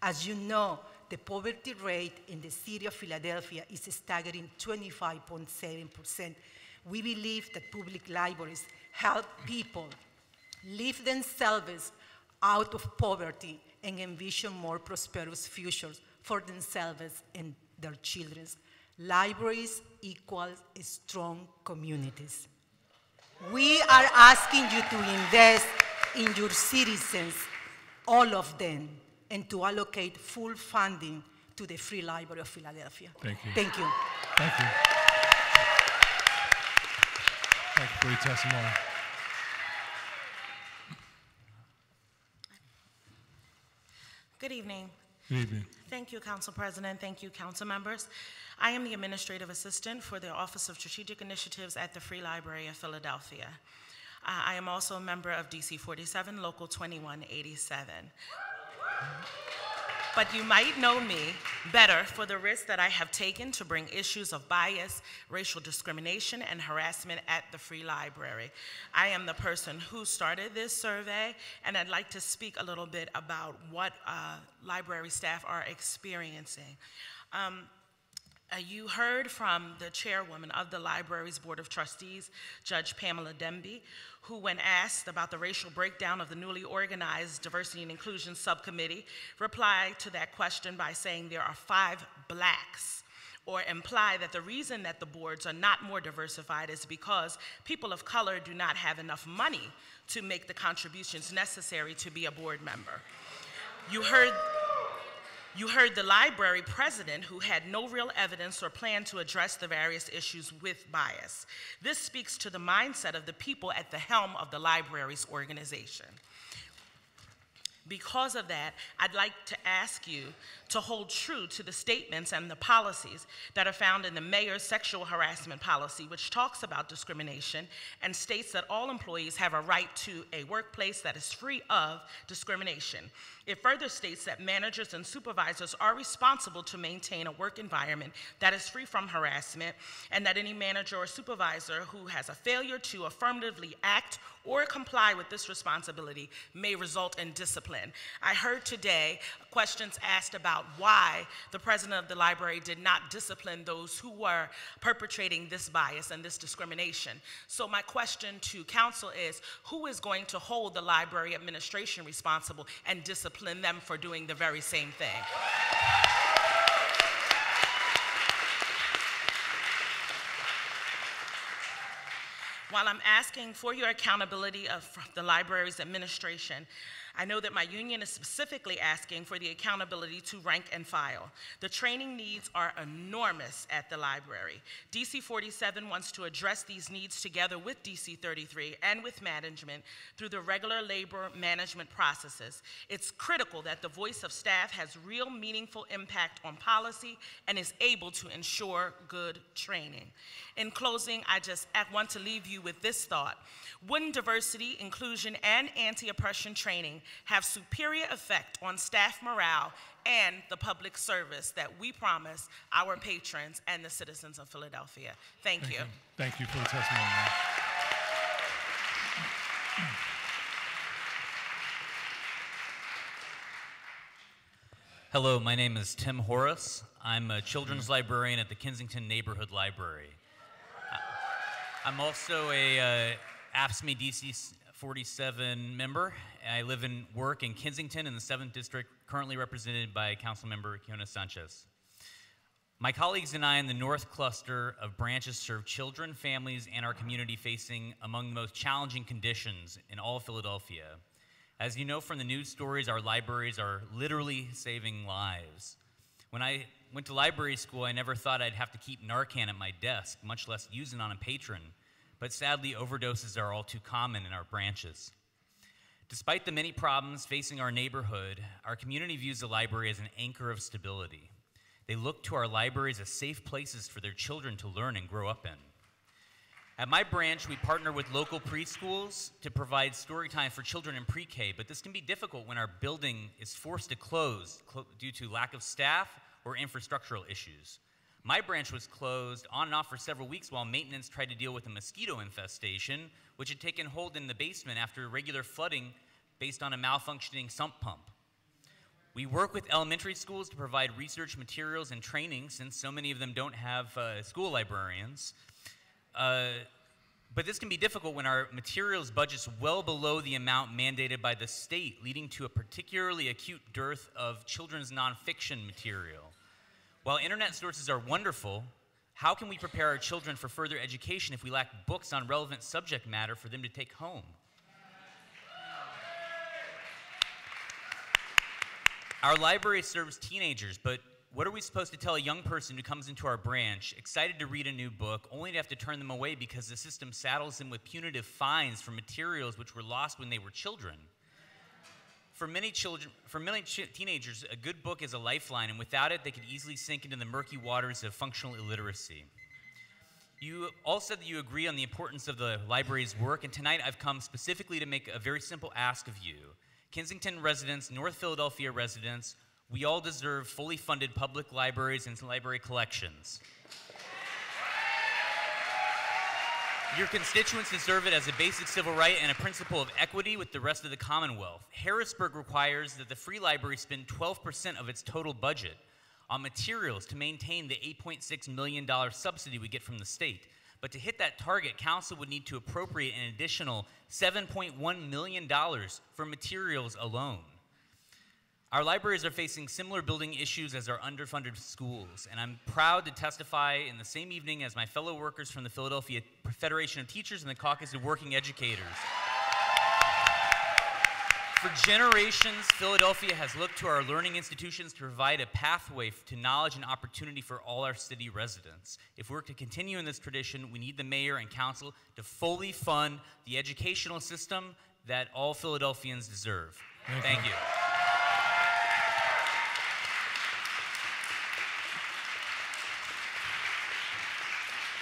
As you know, the poverty rate in the city of Philadelphia is a staggering 25.7%. We believe that public libraries help people lift themselves out of poverty and envision more prosperous futures for themselves and their children. Libraries equal strong communities. We are asking you to invest in your citizens, all of them, and to allocate full funding to the Free Library of Philadelphia. Thank you. Thank you. Thank you. Thank you for your testimony. Good evening. Good evening. Thank you, Council President. Thank you, Council members. I am the Administrative Assistant for the Office of Strategic Initiatives at the Free Library of Philadelphia. I am also a member of DC 47, Local 2187. But you might know me better for the risk that I have taken to bring issues of bias, racial discrimination, and harassment at the Free Library. I am the person who started this survey, and I'd like to speak a little bit about what library staff are experiencing. You heard from the chairwoman of the library's Board of Trustees, Judge Pamela Demby, who, when asked about the racial breakdown of the newly organized Diversity and Inclusion Subcommittee, replied to that question by saying there are 5 blacks, or imply that the reason that the boards are not more diversified is because people of color do not have enough money to make the contributions necessary to be a board member. You heard the library president who had no real evidence or plan to address the various issues with bias. This speaks to the mindset of the people at the helm of the library's organization. Because of that, I'd like to ask you to hold true to the statements and the policies that are found in the mayor's sexual harassment policy, which talks about discrimination and states that all employees have a right to a workplace that is free of discrimination. It further states that managers and supervisors are responsible to maintain a work environment that is free from harassment, and that any manager or supervisor who has a failure to affirmatively act or comply with this responsibility may result in discipline. I heard today questions asked about why the president of the library did not discipline those who were perpetrating this bias and this discrimination. So my question to council is, who is going to hold the library administration responsible and discipline them for doing the very same thing? While I'm asking for your accountability of the library's administration, I know that my union is specifically asking for the accountability to rank and file. The training needs are enormous at the library. DC 47 wants to address these needs together with DC 33 and with management through the regular labor management processes. It's critical that the voice of staff has real meaningful impact on policy and is able to ensure good training. In closing, I just want to leave you with this thought. Wouldn't diversity, inclusion, and anti-oppression training have superior effect on staff morale and the public service that we promise our patrons and the citizens of Philadelphia? Thank you. Thank you for the testimony. Hello, my name is Tim Horace. I'm a children's librarian at the Kensington Neighborhood Library. I'm also a AFSCME DC 47 member. I live and work in Kensington in the 7th District, currently represented by Councilmember Kiona Sanchez. My colleagues and I in the North Cluster of branches serve children, families, and our community facing among the most challenging conditions in all of Philadelphia. As you know from the news stories, our libraries are literally saving lives. When I went to library school, I never thought I'd have to keep Narcan at my desk, much less use it on a patron. But sadly, overdoses are all too common in our branches. Despite the many problems facing our neighborhood, our community views the library as an anchor of stability. They look to our libraries as safe places for their children to learn and grow up in. At my branch, we partner with local preschools to provide story time for children in pre-K, but this can be difficult when our building is forced to close due to lack of staff or infrastructural issues. My branch was closed on and off for several weeks while maintenance tried to deal with a mosquito infestation, which had taken hold in the basement after regular flooding based on a malfunctioning sump pump. We work with elementary schools to provide research materials and training, since so many of them don't have school librarians. But this can be difficult when our materials budget's well below the amount mandated by the state, leading to a particularly acute dearth of children's nonfiction material. While internet sources are wonderful, how can we prepare our children for further education if we lack books on relevant subject matter for them to take home? Our library serves teenagers, but what are we supposed to tell a young person who comes into our branch, excited to read a new book, only to have to turn them away because the system saddles them with punitive fines for materials which were lost when they were children? For many teenagers, a good book is a lifeline, and without it, they could easily sink into the murky waters of functional illiteracy. You all said that you agree on the importance of the library's work, and tonight I've come specifically to make a very simple ask of you. Kensington residents, North Philadelphia residents, we all deserve fully funded public libraries and library collections. Your constituents deserve it as a basic civil right and a principle of equity with the rest of the Commonwealth. Harrisburg requires that the Free Library spend 12% of its total budget on materials to maintain the $8.6 million subsidy we get from the state. But to hit that target, council would need to appropriate an additional $7.1 million for materials alone. Our libraries are facing similar building issues as our underfunded schools, and I'm proud to testify in the same evening as my fellow workers from the Philadelphia Federation of Teachers and the Caucus of Working Educators. For generations, Philadelphia has looked to our learning institutions to provide a pathway to knowledge and opportunity for all our city residents. If we're to continue in this tradition, we need the mayor and council to fully fund the educational system that all Philadelphians deserve. Thank you.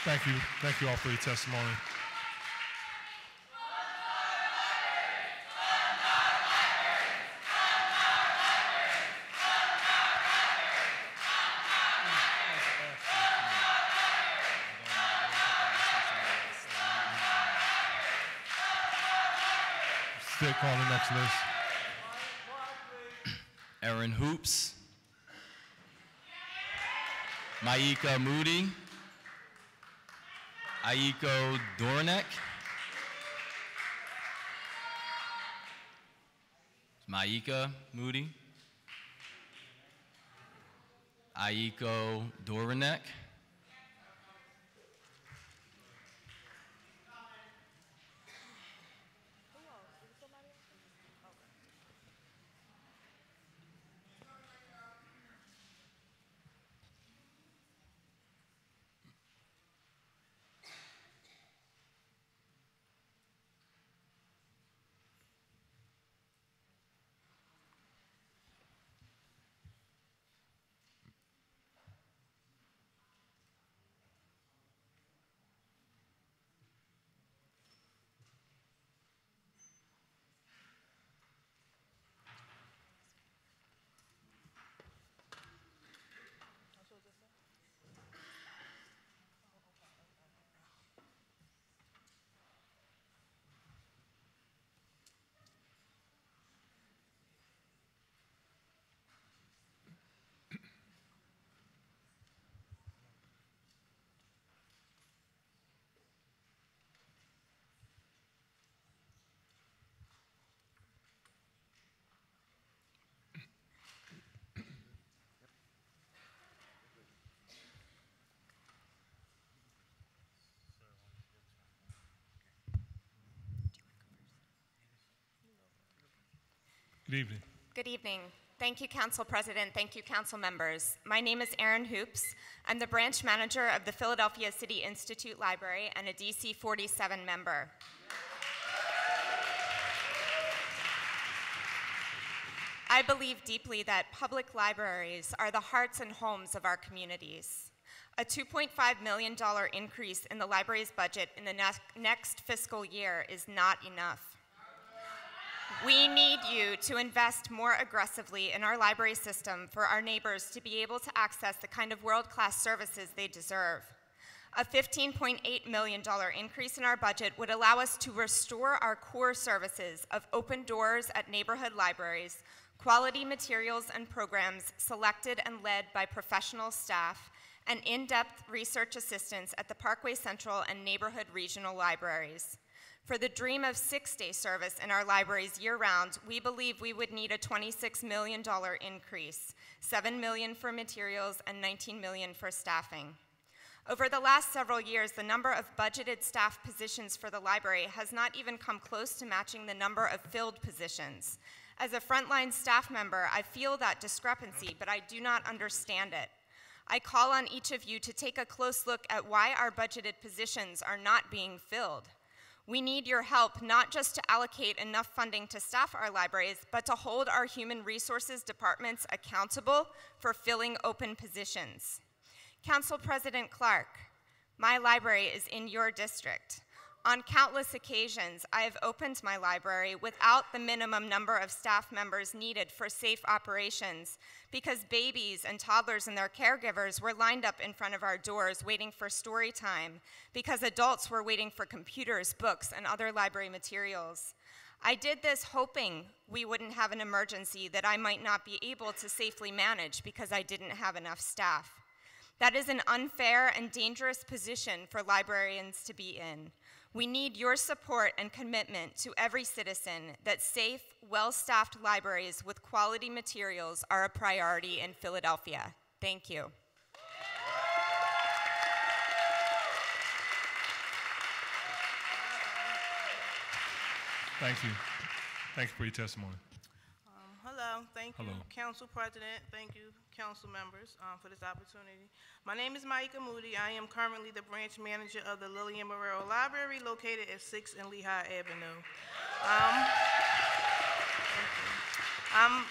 Thank you. Thank you all for your testimony. Still calling the next list. Aaron Hoops. Maika Moody. Aiko Dornek. Maika Moody. Aiko Dornek. Good evening. Good evening. Thank you, Council President. Thank you, Council members. My name is Erin Hoops. I'm the branch manager of the Philadelphia City Institute Library and a DC 47 member. I believe deeply that public libraries are the hearts and homes of our communities. A $2.5 million increase in the library's budget in the next fiscal year is not enough. We need you to invest more aggressively in our library system for our neighbors to be able to access the kind of world-class services they deserve. A $15.8 million increase in our budget would allow us to restore our core services of open doors at neighborhood libraries, quality materials and programs selected and led by professional staff, and in-depth research assistance at the Parkway Central and neighborhood regional libraries. For the dream of 6-day service in our libraries year-round, we believe we would need a $26 million increase, $7 million for materials and $19 million for staffing. Over the last several years, the number of budgeted staff positions for the library has not even come close to matching the number of filled positions. As a frontline staff member, I feel that discrepancy, but I do not understand it. I call on each of you to take a close look at why our budgeted positions are not being filled. We need your help not just to allocate enough funding to staff our libraries, but to hold our human resources departments accountable for filling open positions. Council President Clark, my library is in your district. On countless occasions, I have opened my library without the minimum number of staff members needed for safe operations because babies and toddlers and their caregivers were lined up in front of our doors waiting for story time, because adults were waiting for computers, books, and other library materials. I did this hoping we wouldn't have an emergency that I might not be able to safely manage because I didn't have enough staff. That is an unfair and dangerous position for librarians to be in. We need your support and commitment to every citizen that safe, well-staffed libraries with quality materials are a priority in Philadelphia. Thank you. Thank you. Thank you for your testimony. Hello, thank you, Hello. Council President. Thank you, Council members, for this opportunity. My name is Maika Moody. I am currently the branch manager of the Lillian Morero Library, located at 6 and Lehigh Avenue. I'm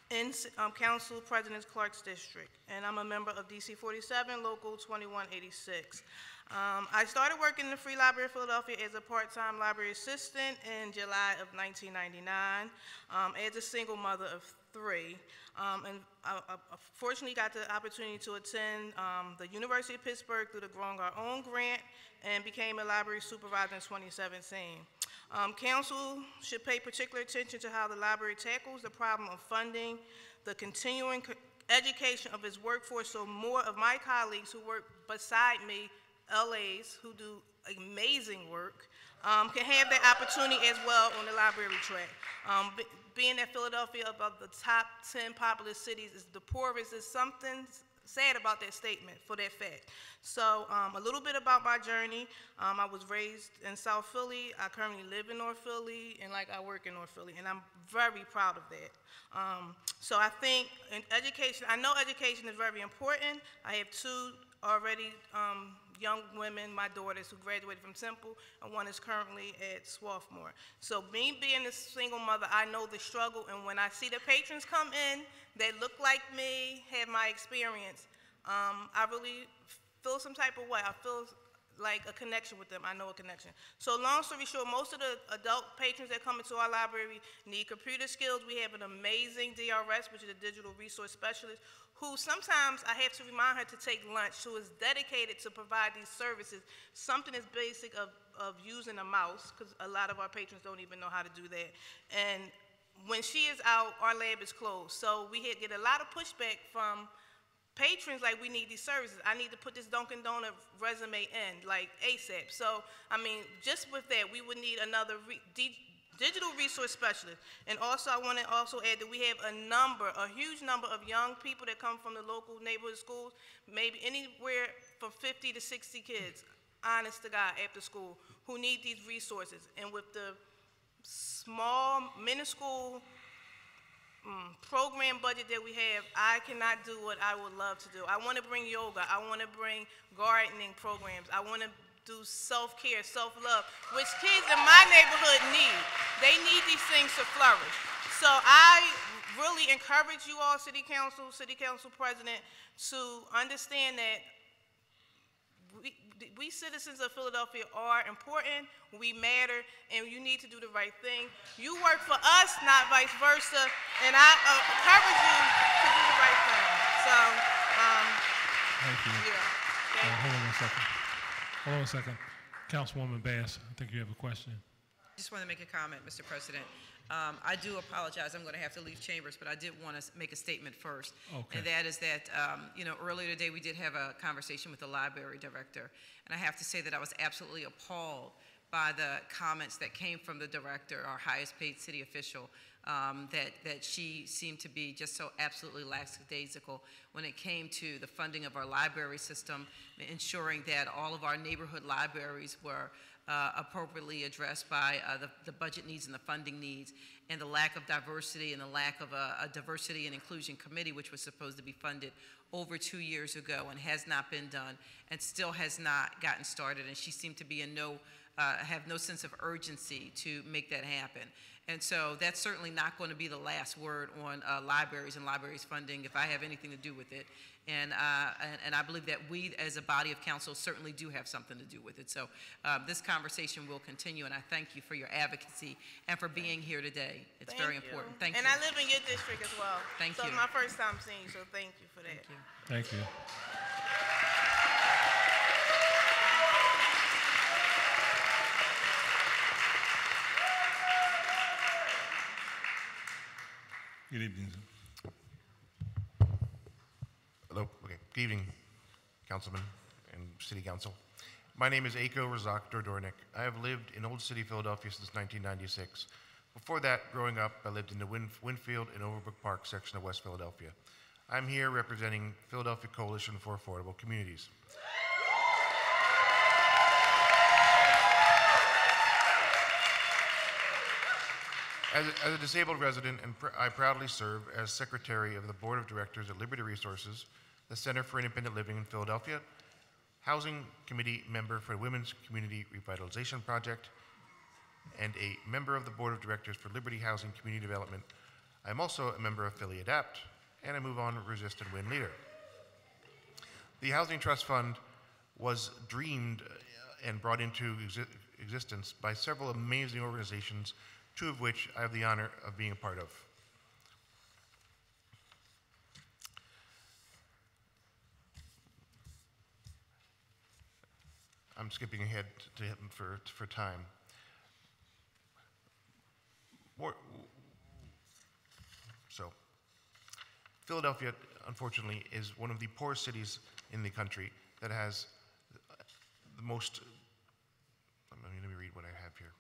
in Council President Clark's district, and I'm a member of DC 47, Local 2186. I started working in the Free Library of Philadelphia as a part-time library assistant in July of 1999 as a single mother of 3. And I fortunately got the opportunity to attend the University of Pittsburgh through the Growing Our Own grant and became a library supervisor in 2017. Council should pay particular attention to how the library tackles the problem of funding the continuing education of its workforce so more of my colleagues who work beside me, LAs, who do amazing work, can have that opportunity as well on the library track. Being that Philadelphia above the top 10 populous cities is the poorest is something sad about that statement for that fact. So a little bit about my journey. I was raised in South Philly. I currently live in North Philly and I work in North Philly, and I'm very proud of that. So I think in education, I know education is very important. I have 2 already young women, my daughters, who graduated from Temple, and one is currently at Swarthmore. So me being a single mother, I know the struggle, and when I see the patrons come in that look like me, have my experience, I really feel some type of way. I feel like a connection with them. I know a connection. So long story short, most of the adult patrons that come into our library need computer skills. We have an amazing DRS, which is a digital resource specialist, who sometimes I have to remind her to take lunch, who is dedicated to provide these services. Something as basic of using a mouse, because a lot of our patrons don't even know how to do that. And when she is out, our lab is closed. So we get a lot of pushback from patrons like, we need these services. I need to put this Dunkin' Donut resume in, ASAP. So, I mean, just with that, we would need another digital resource specialist. And also, I want to also add that we have a huge number of young people that come from the local neighborhood schools, maybe anywhere from 50 to 60 kids, honest to God, after school, who need these resources. And with the small, minuscule program budget that we have, I cannot do what I would love to do. I want to bring yoga. I want to bring gardening programs. I want to do self-care, self-love, which kids in my neighborhood need. They need these things to flourish. So I really encourage you all, City Council President, to understand that we citizens of Philadelphia are important, we matter, and you need to do the right thing. You work for us, not vice versa, and I encourage you to do the right thing. So, thank you. Yeah. Hold on a second. Councilwoman Bass, I think you have a question. I just want to make a comment, Mr. President. I do apologize. I'm going to have to leave chambers, but I did want to make a statement first. Okay. And that is that, earlier today we did have a conversation with the library director, and I have to say that I was absolutely appalled by the comments that came from the director, our highest paid city official, that she seemed to be just so absolutely lackadaisical when it came to the funding of our library system, ensuring that all of our neighborhood libraries were appropriately addressed by the budget needs and the funding needs, and the lack of diversity and the lack of a diversity and inclusion committee, which was supposed to be funded over 2 years ago and has not been done and still has not gotten started. And she seemed to be have no sense of urgency to make that happen. And so that's certainly not going to be the last word on libraries and libraries funding if I have anything to do with it. And I believe that we as a body of council certainly do have something to do with it. So this conversation will continue, and I thank you for your advocacy and for being here today. It's very important. Thank you. And I live in your district as well. Thank you. So it's my first time seeing you, so thank you for that. Thank you. Good evening. Hello. Okay. Good evening, Councilman and City Council. My name is Aiko Razak Dordornik. I have lived in Old City, Philadelphia since 1996. Before that, growing up, I lived in the Winfield and Overbrook Park section of West Philadelphia. I'm here representing Philadelphia Coalition for Affordable Communities. As a disabled resident, I proudly serve as Secretary of the Board of Directors at Liberty Resources, the Center for Independent Living in Philadelphia, Housing Committee member for Women's Community Revitalization Project, and a member of the Board of Directors for Liberty Housing Community Development. I'm also a member of Philly Adapt, and a Move On, Resist, and Win leader. The Housing Trust Fund was dreamed and brought into existence by several amazing organizations, two of which I have the honor of being a part of. I'm skipping ahead for time. Philadelphia, unfortunately, is one of the poorest cities in the country that has the most, let me read what I have here.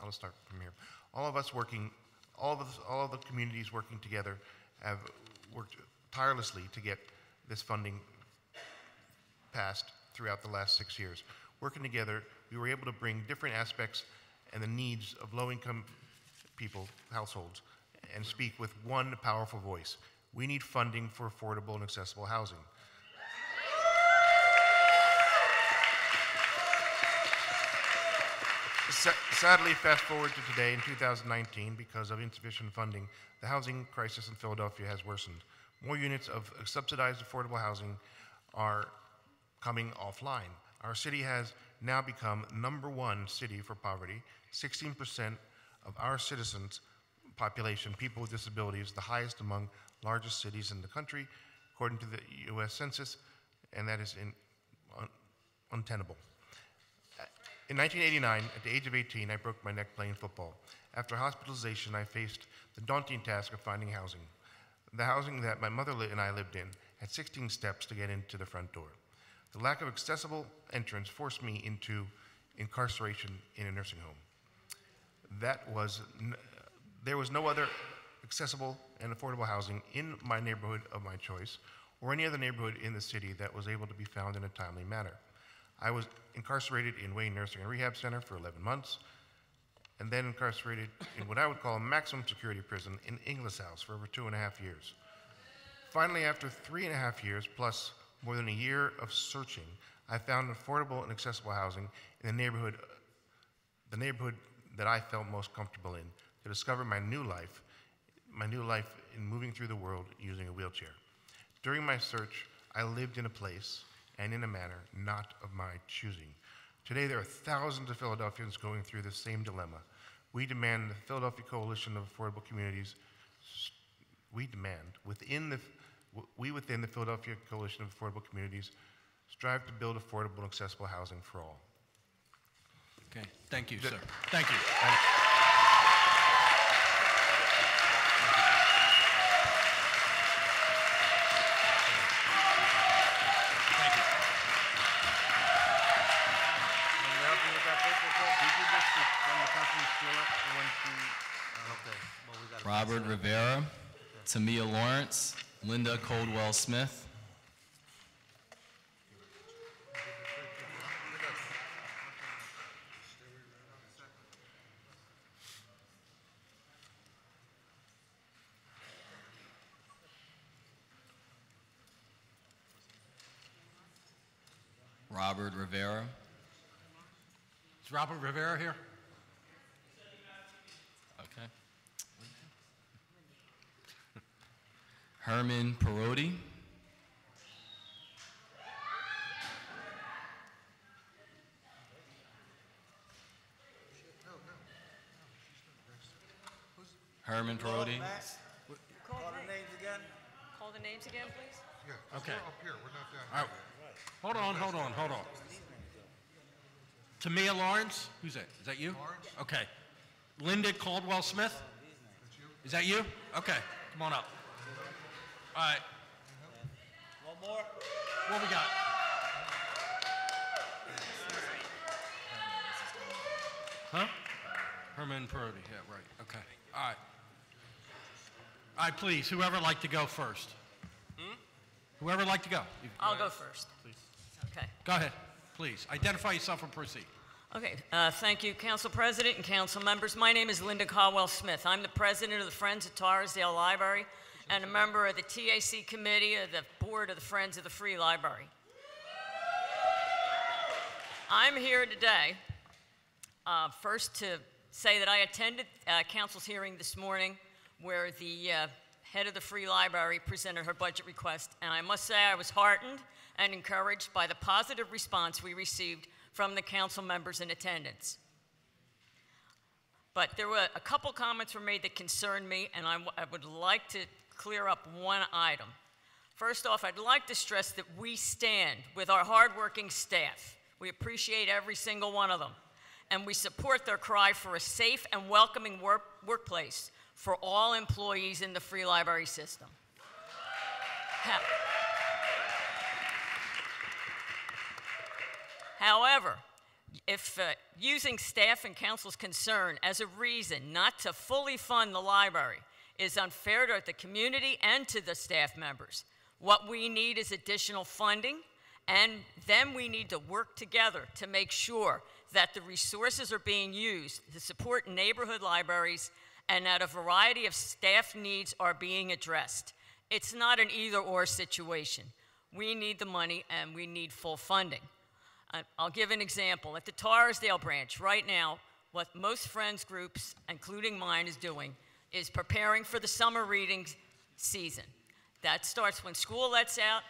I'll start from here. All of us working, all of the communities working together have worked tirelessly to get this funding passed throughout the last 6 years. Working together, we were able to bring different aspects and the needs of low-income people, households, and speak with one powerful voice. We need funding for affordable and accessible housing. Sadly, fast forward to today in 2019, because of insufficient funding, the housing crisis in Philadelphia has worsened. More units of subsidized affordable housing are coming offline. Our city has now become #1 city for poverty. 16% of our citizens' population, people with disabilities, the highest among largest cities in the country, according to the U.S. Census, and that is untenable. In 1989, at the age of 18, I broke my neck playing football. After hospitalization, I faced the daunting task of finding housing. The housing that my mother and I lived in had 16 steps to get into the front door. The lack of accessible entrance forced me into incarceration in a nursing home. There was no other accessible and affordable housing in my neighborhood of my choice, or any other neighborhood in the city that was able to be found in a timely manner. I was incarcerated in Wayne Nursing and Rehab Center for 11 months, and then incarcerated in what I would call a maximum security prison in Ingleshouse for over 2.5 years. Finally, after 3.5 years, plus more than a year of searching, I found affordable and accessible housing in the neighborhood that I felt most comfortable in, to discover my new life in moving through the world using a wheelchair. During my search, I lived in a place and in a manner not of my choosing. Today, there are thousands of Philadelphians going through the same dilemma. We demand the Philadelphia Coalition of Affordable Communities, within the Philadelphia Coalition of Affordable Communities, strive to build affordable and accessible housing for all. Okay, thank you, sir. Thank you. Robert Rivera, Tamia Lawrence, Linda Coldwell Smith. Robert Rivera. Is Robert Rivera here? Okay. Herman Parodi. Herman Parodi. Call the names again. Call the names again, please. Yeah, Okay. we're up here, we're not down All right. Hold on. Tamia Lawrence, who's that? Is that you? Lawrence. Okay. Linda Caldwell Smith? Is that you? Okay, come on up. All right. One more. What we got? Huh? Herman Parodi, yeah, right, okay. All right. All right, please, whoever like to go first. Whoever like to go. I'll go first. Please. Okay. Go ahead, please. Identify yourself and proceed. Okay, thank you, Council President and Council members. My name is Linda Caldwell Smith. I'm the President of the Friends of Torresdale Library and a member of the TAC Committee of the Board of the Friends of the Free Library. I'm here today first to say that I attended Council's hearing this morning where the head of the Free Library, presented her budget request, and I must say I was heartened and encouraged by the positive response we received from the council members in attendance. But there were a couple comments were made that concerned me, and I would like to clear up one item. First off, I'd like to stress that we stand with our hardworking staff. We appreciate every single one of them, and we support their cry for a safe and welcoming workplace for all employees in the free library system. However, if using staff and council's concern as a reason not to fully fund the library is unfair to the community and to the staff members, what we need is additional funding, and then we need to work together to make sure that the resources are being used to support neighborhood libraries and that a variety of staff needs are being addressed. It's not an either-or situation. We need the money and we need full funding. I'll give an example. At the Torresdale branch, right now, what most friends groups, including mine, is doing is preparing for the summer reading season. That starts when school lets out.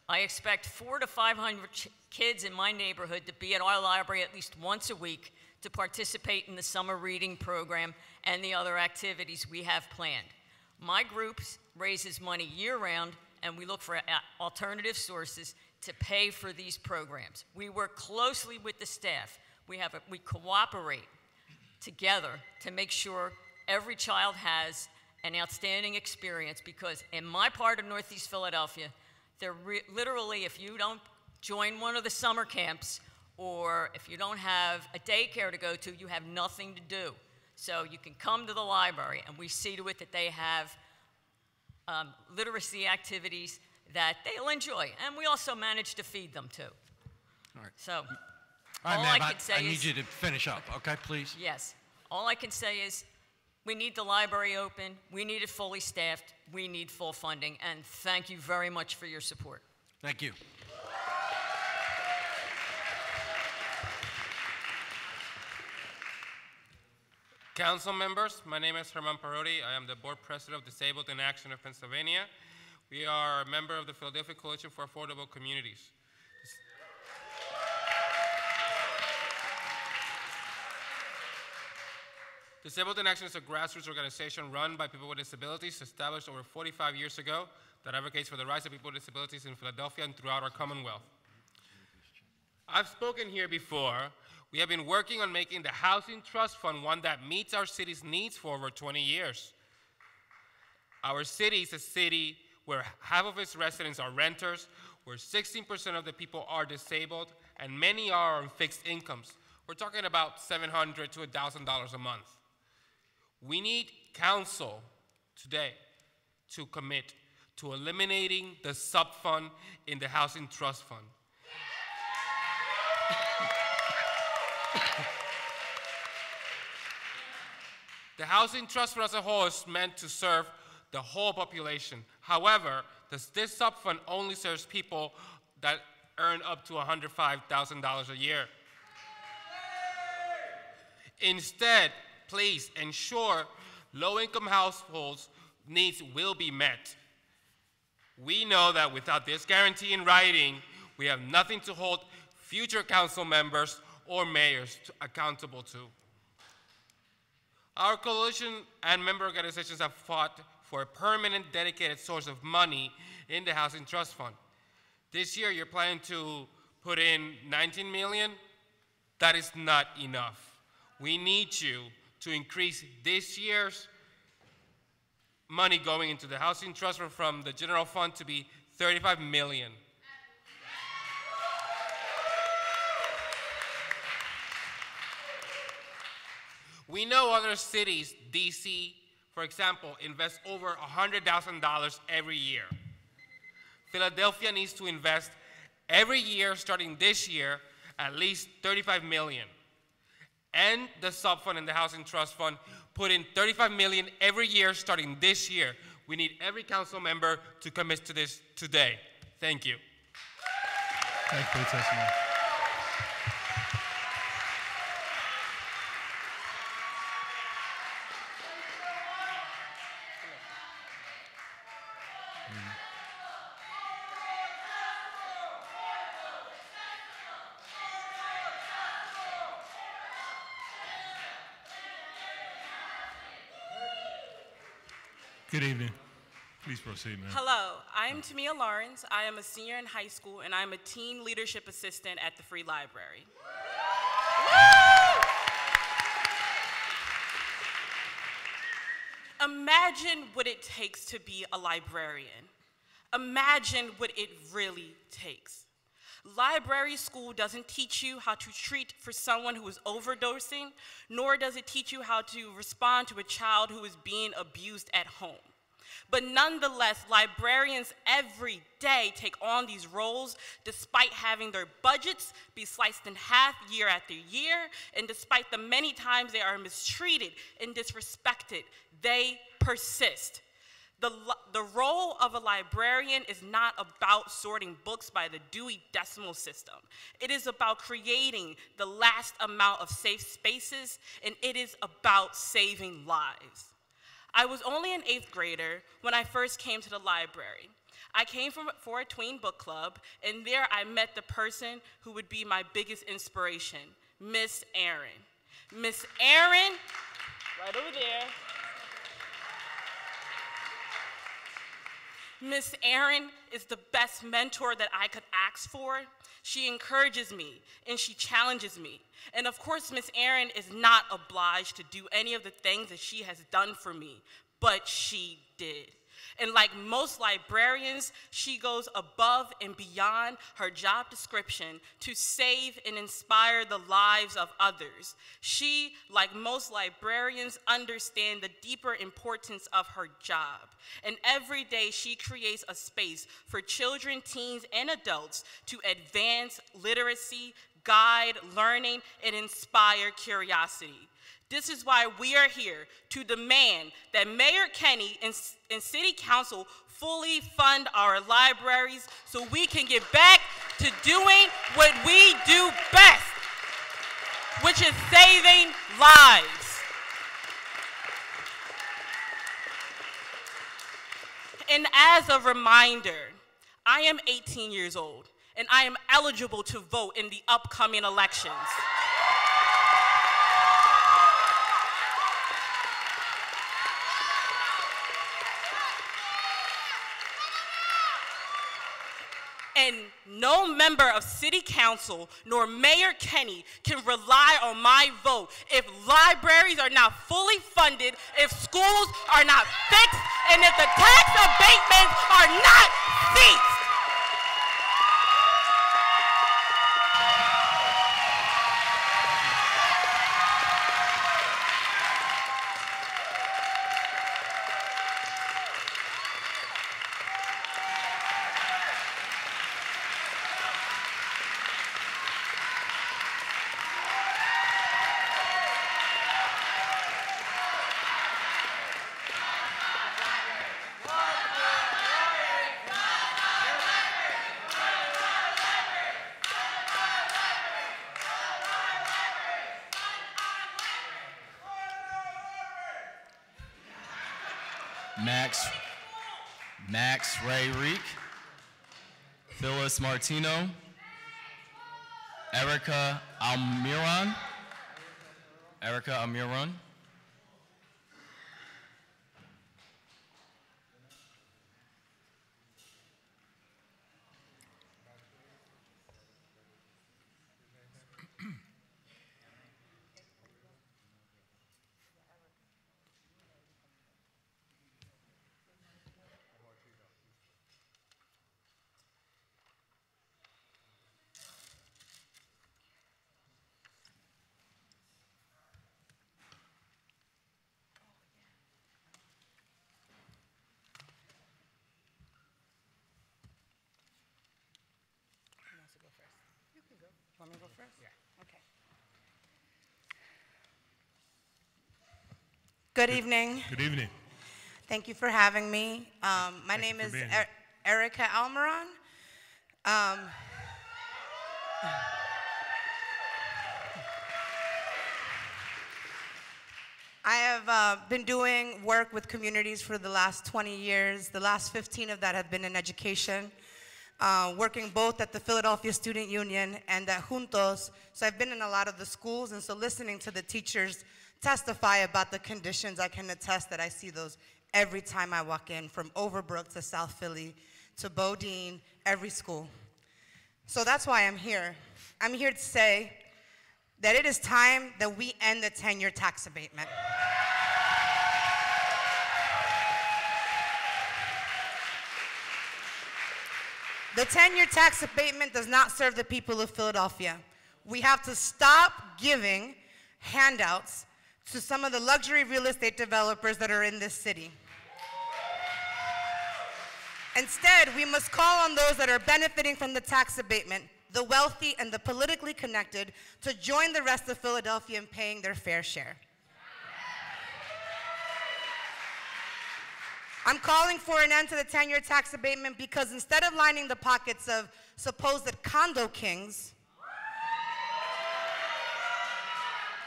I expect 400 to 500 kids in my neighborhood to be at our library at least once a week to participate in the summer reading program and the other activities we have planned. My group raises money year-round, and we look for alternative sources to pay for these programs. We work closely with the staff. We cooperate together to make sure every child has an outstanding experience, because in my part of Northeast Philadelphia, literally, if you don't join one of the summer camps or if you don't have a daycare to go to, you have nothing to do. So you can come to the library, and we see to it that they have literacy activities that they'll enjoy, and we also manage to feed them too. All right. So All right, all ma'am, I can say I need is, you to finish up, okay, please? yes, all I can say is we need the library open, we need it fully staffed, we need full funding, and thank you very much for your support. Thank you. Council members, my name is Herman Parodi. I am the board president of Disabled in Action of Pennsylvania. We are a member of the Philadelphia Coalition for Affordable Communities. Disabled in Action is a grassroots organization run by people with disabilities, established over 45 years ago, that advocates for the rights of people with disabilities in Philadelphia and throughout our Commonwealth. I've spoken here before. We have been working on making the Housing Trust Fund one that meets our city's needs for over 20 years. Our city is a city where half of its residents are renters, where 16% of the people are disabled, and many are on fixed incomes. We're talking about $700 to $1,000 a month. We need council today to commit to eliminating the sub-fund in the Housing Trust Fund. The Housing Trust Fund as a whole is meant to serve the whole population. However, this sub-fund only serves people that earn up to $105,000 a year. Instead, please ensure low-income households' needs will be met. We know that without this guarantee in writing, we have nothing to hold future council members or mayors accountable to. Our coalition and member organizations have fought for a permanent, dedicated source of money in the Housing Trust Fund. This year, you're planning to put in $19 million. That is not enough. We need you to increase this year's money going into the Housing Trust Fund from the general fund to be $35 million. We know other cities, DC, for example, invest over $100,000 every year. Philadelphia needs to invest every year, starting this year, at least $35 million. And the sub-fund and the Housing Trust Fund put in $35 million every year, starting this year. We need every council member to commit to this today. Thank you. Thank you for your testimony. Good evening. Please proceed, ma'am. Hello, I'm Tamia Lawrence. I am a senior in high school, and I'm a teen leadership assistant at the Free Library. Imagine what it takes to be a librarian. Imagine what it really takes. Library school doesn't teach you how to treat for someone who is overdosing, nor does it teach you how to respond to a child who is being abused at home. But nonetheless, librarians every day take on these roles despite having their budgets be sliced in half year after year, and despite the many times they are mistreated and disrespected, they persist. The role of a librarian is not about sorting books by the Dewey Decimal System. It is about creating the last amount of safe spaces, and it is about saving lives. I was only an 8th grader when I first came to the library. I came for a tween book club, and there I met the person who would be my biggest inspiration, Miss Aaron. Miss Aaron, right over there. Miss Aaron is the best mentor that I could ask for. She encourages me and she challenges me. And of course, Miss Aaron is not obliged to do any of the things that she has done for me, but she did. And like most librarians, she goes above and beyond her job description to save and inspire the lives of others. She, like most librarians, understands the deeper importance of her job. And every day she creates a space for children, teens, and adults to advance literacy, guide learning, and inspire curiosity. This is why we are here to demand that Mayor Kenny and City Council fully fund our libraries so we can get back to doing what we do best, which is saving lives. And as a reminder, I am 18 years old, and I am eligible to vote in the upcoming elections. And no member of City Council nor Mayor Kenny can rely on my vote if libraries are not fully funded, if schools are not fixed, and if the tax abatements are not ceased. Max Ray Reek, Phyllis Martino, Erica Almiron, Want me to go first? Yeah. Okay. Good evening. Good evening. Thank you for having me. My name is Erica Almiron. I have been doing work with communities for the last 20 years. The last 15 of that have been in education. Working both at the Philadelphia Student Union and at Juntos. So I've been in a lot of the schools, and so listening to the teachers testify about the conditions, I can attest that I see those every time I walk in, from Overbrook to South Philly to Bodine, every school. So that's why I'm here. I'm here to say that it is time that we end the 10-year tax abatement. The 10-year tax abatement does not serve the people of Philadelphia. We have to stop giving handouts to some of the luxury real estate developers that are in this city. Instead, we must call on those that are benefiting from the tax abatement, the wealthy and the politically connected, to join the rest of Philadelphia in paying their fair share. I'm calling for an end to the 10-year tax abatement because instead of lining the pockets of supposed condo kings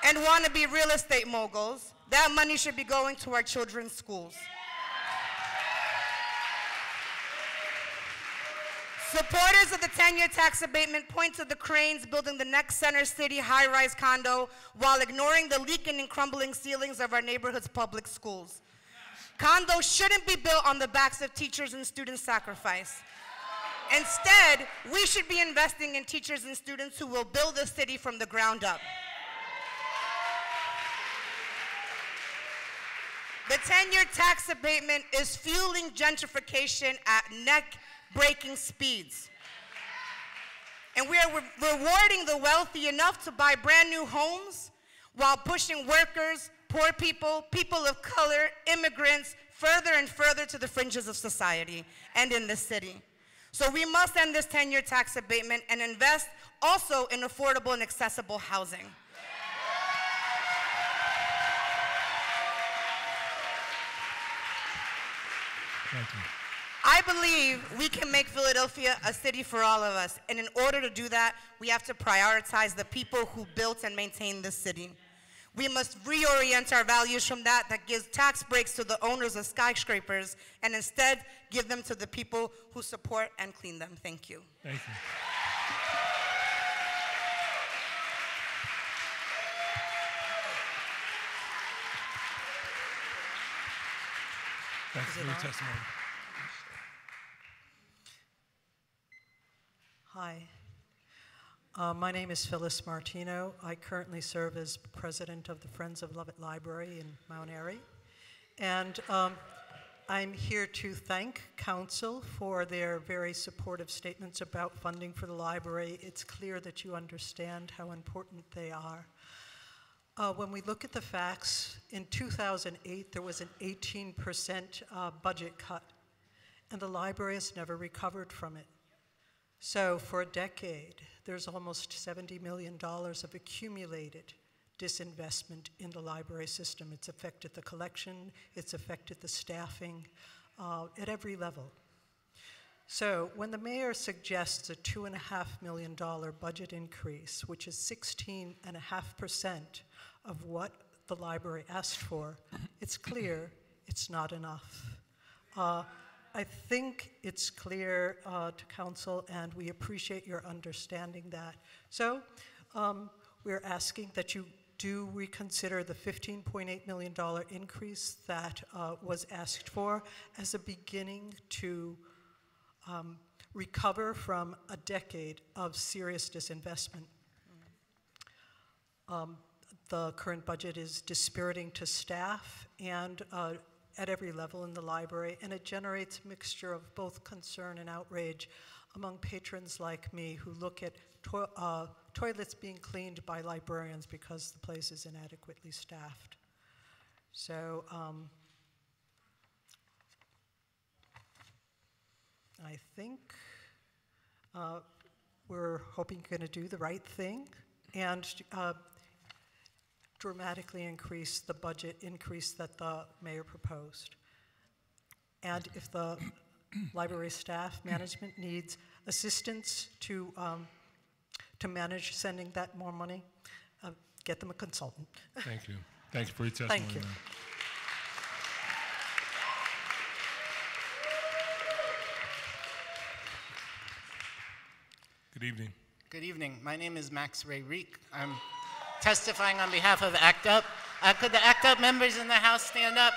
and wannabe real estate moguls, that money should be going to our children's schools. Supporters of the 10-year tax abatement point to the cranes building the next Center City high-rise condo while ignoring the leaking and crumbling ceilings of our neighborhood's public schools. Condos shouldn't be built on the backs of teachers and student sacrifice. Instead, we should be investing in teachers and students who will build the city from the ground up. The 10-year tax abatement is fueling gentrification at neck-breaking speeds. And we are rewarding the wealthy enough to buy brand new homes while pushing workers, poor people, people of color, immigrants, further and further to the fringes of society and in the city. So we must end this 10-year tax abatement and invest also in affordable and accessible housing. Thank you. I believe we can make Philadelphia a city for all of us, and in order to do that, we have to prioritize the people who built and maintain this city. We must reorient our values from that gives tax breaks to the owners of skyscrapers and instead give them to the people who support and clean them. Thank you. Thank you. Thanks for your testimony. Hi. My name is Phyllis Martino. I currently serve as president of the Friends of Lovett Library in Mount Airy. And I'm here to thank Council for their very supportive statements about funding for the library. It's clear that you understand how important they are. When we look at the facts, in 2008, there was an 18% budget cut, and the library has never recovered from it. So for a decade, there's almost $70 million of accumulated disinvestment in the library system. It's affected the collection, it's affected the staffing at every level. So when the mayor suggests a $2.5 million budget increase, which is 16.5% of what the library asked for, it's clear it's not enough. I think it's clear to Council, and we appreciate your understanding that. So we're asking that you do reconsider the $15.8 million increase that was asked for as a beginning to recover from a decade of serious disinvestment. The current budget is dispiriting to staff and at every level in the library, and it generates a mixture of both concern and outrage among patrons like me who look at toilets being cleaned by librarians because the place is inadequately staffed. So I think we're hoping you're going to do the right thing and dramatically increase the budget increase that the mayor proposed. And if the library staff management needs assistance to manage sending that more money, get them a consultant. Thank you. Thank you for your testimony. Thank you. Ma'am. Good evening. Good evening. My name is Max Ray Reek. I'm testifying on behalf of ACT UP. Could the ACT UP members in the House stand up?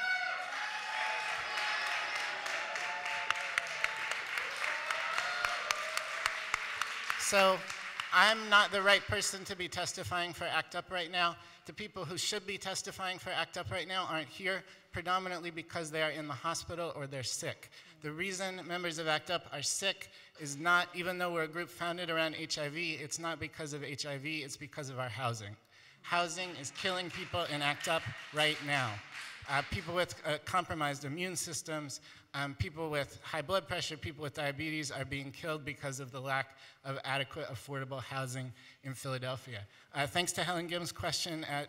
So I'm not the right person to be testifying for ACT UP right now. The people who should be testifying for ACT UP right now aren't here, predominantly because they are in the hospital or they're sick. The reason members of ACT UP are sick is not, even though we're a group founded around HIV, it's not because of HIV, it's because of our housing. Housing is killing people in ACT UP right now. People with compromised immune systems, people with high blood pressure, people with diabetes are being killed because of the lack of adequate, affordable housing in Philadelphia. Thanks to Helen Gim's question at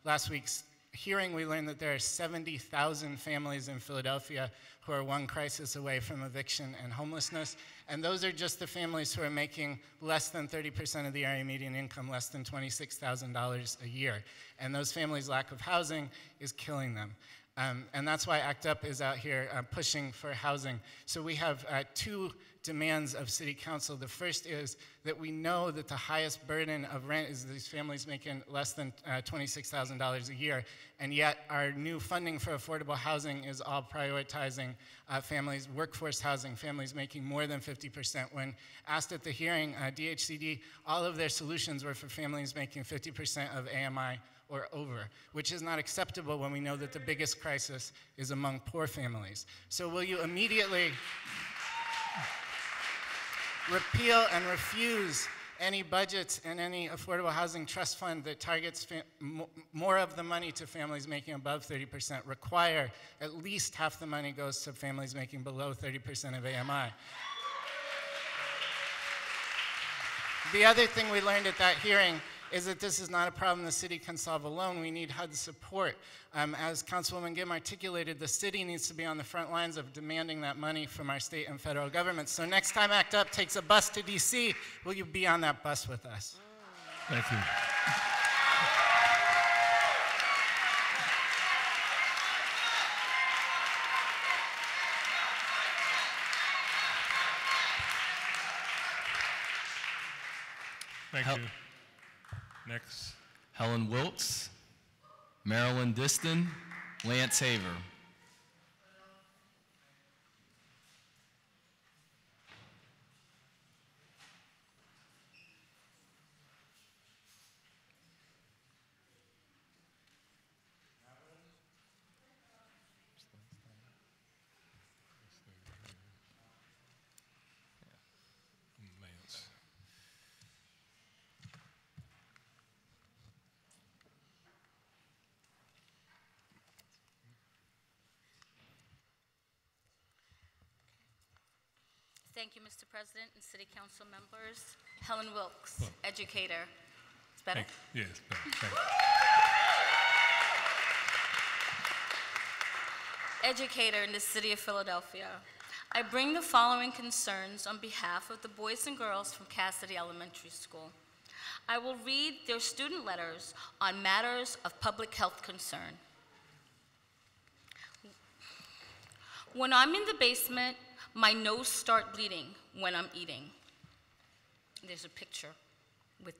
last week's hearing, we learned that there are 70,000 families in Philadelphia who are one crisis away from eviction and homelessness. And those are just the families who are making less than 30% of the area median income, less than $26,000 a year. And those families' lack of housing is killing them. And that's why ACT UP is out here pushing for housing. So we have two demands of City Council. The first is that we know that the highest burden of rent is these families making less than $26,000 a year, and yet our new funding for affordable housing is all prioritizing families, workforce housing, families making more than 50%. When asked at the hearing, DHCD, all of their solutions were for families making 50% of AMI or over, which is not acceptable when we know that the biggest crisis is among poor families. So will you immediately repeal and refuse any budgets and any affordable housing trust fund that targets more of the money to families making above 30%, require at least half the money goes to families making below 30% of AMI? The other thing we learned at that hearing is that this is not a problem the city can solve alone. We need HUD support. As Councilwoman Gim articulated, the city needs to be on the front lines of demanding that money from our state and federal governments. So next time ACT UP takes a bus to DC, will you be on that bus with us? Thank you. Thank you. Next. Helen Wiltz, Marilyn Diston, Lance Haver. Thank you, Mr. President and City Council members. Helen Wilkes, educator. It's better? Yes, better. Thank you. Educator in the City of Philadelphia. I bring the following concerns on behalf of the boys and girls from Cassidy Elementary School. I will read their student letters on matters of public health concern. When I'm in the basement, my nose starts bleeding when I'm eating. There's a picture with.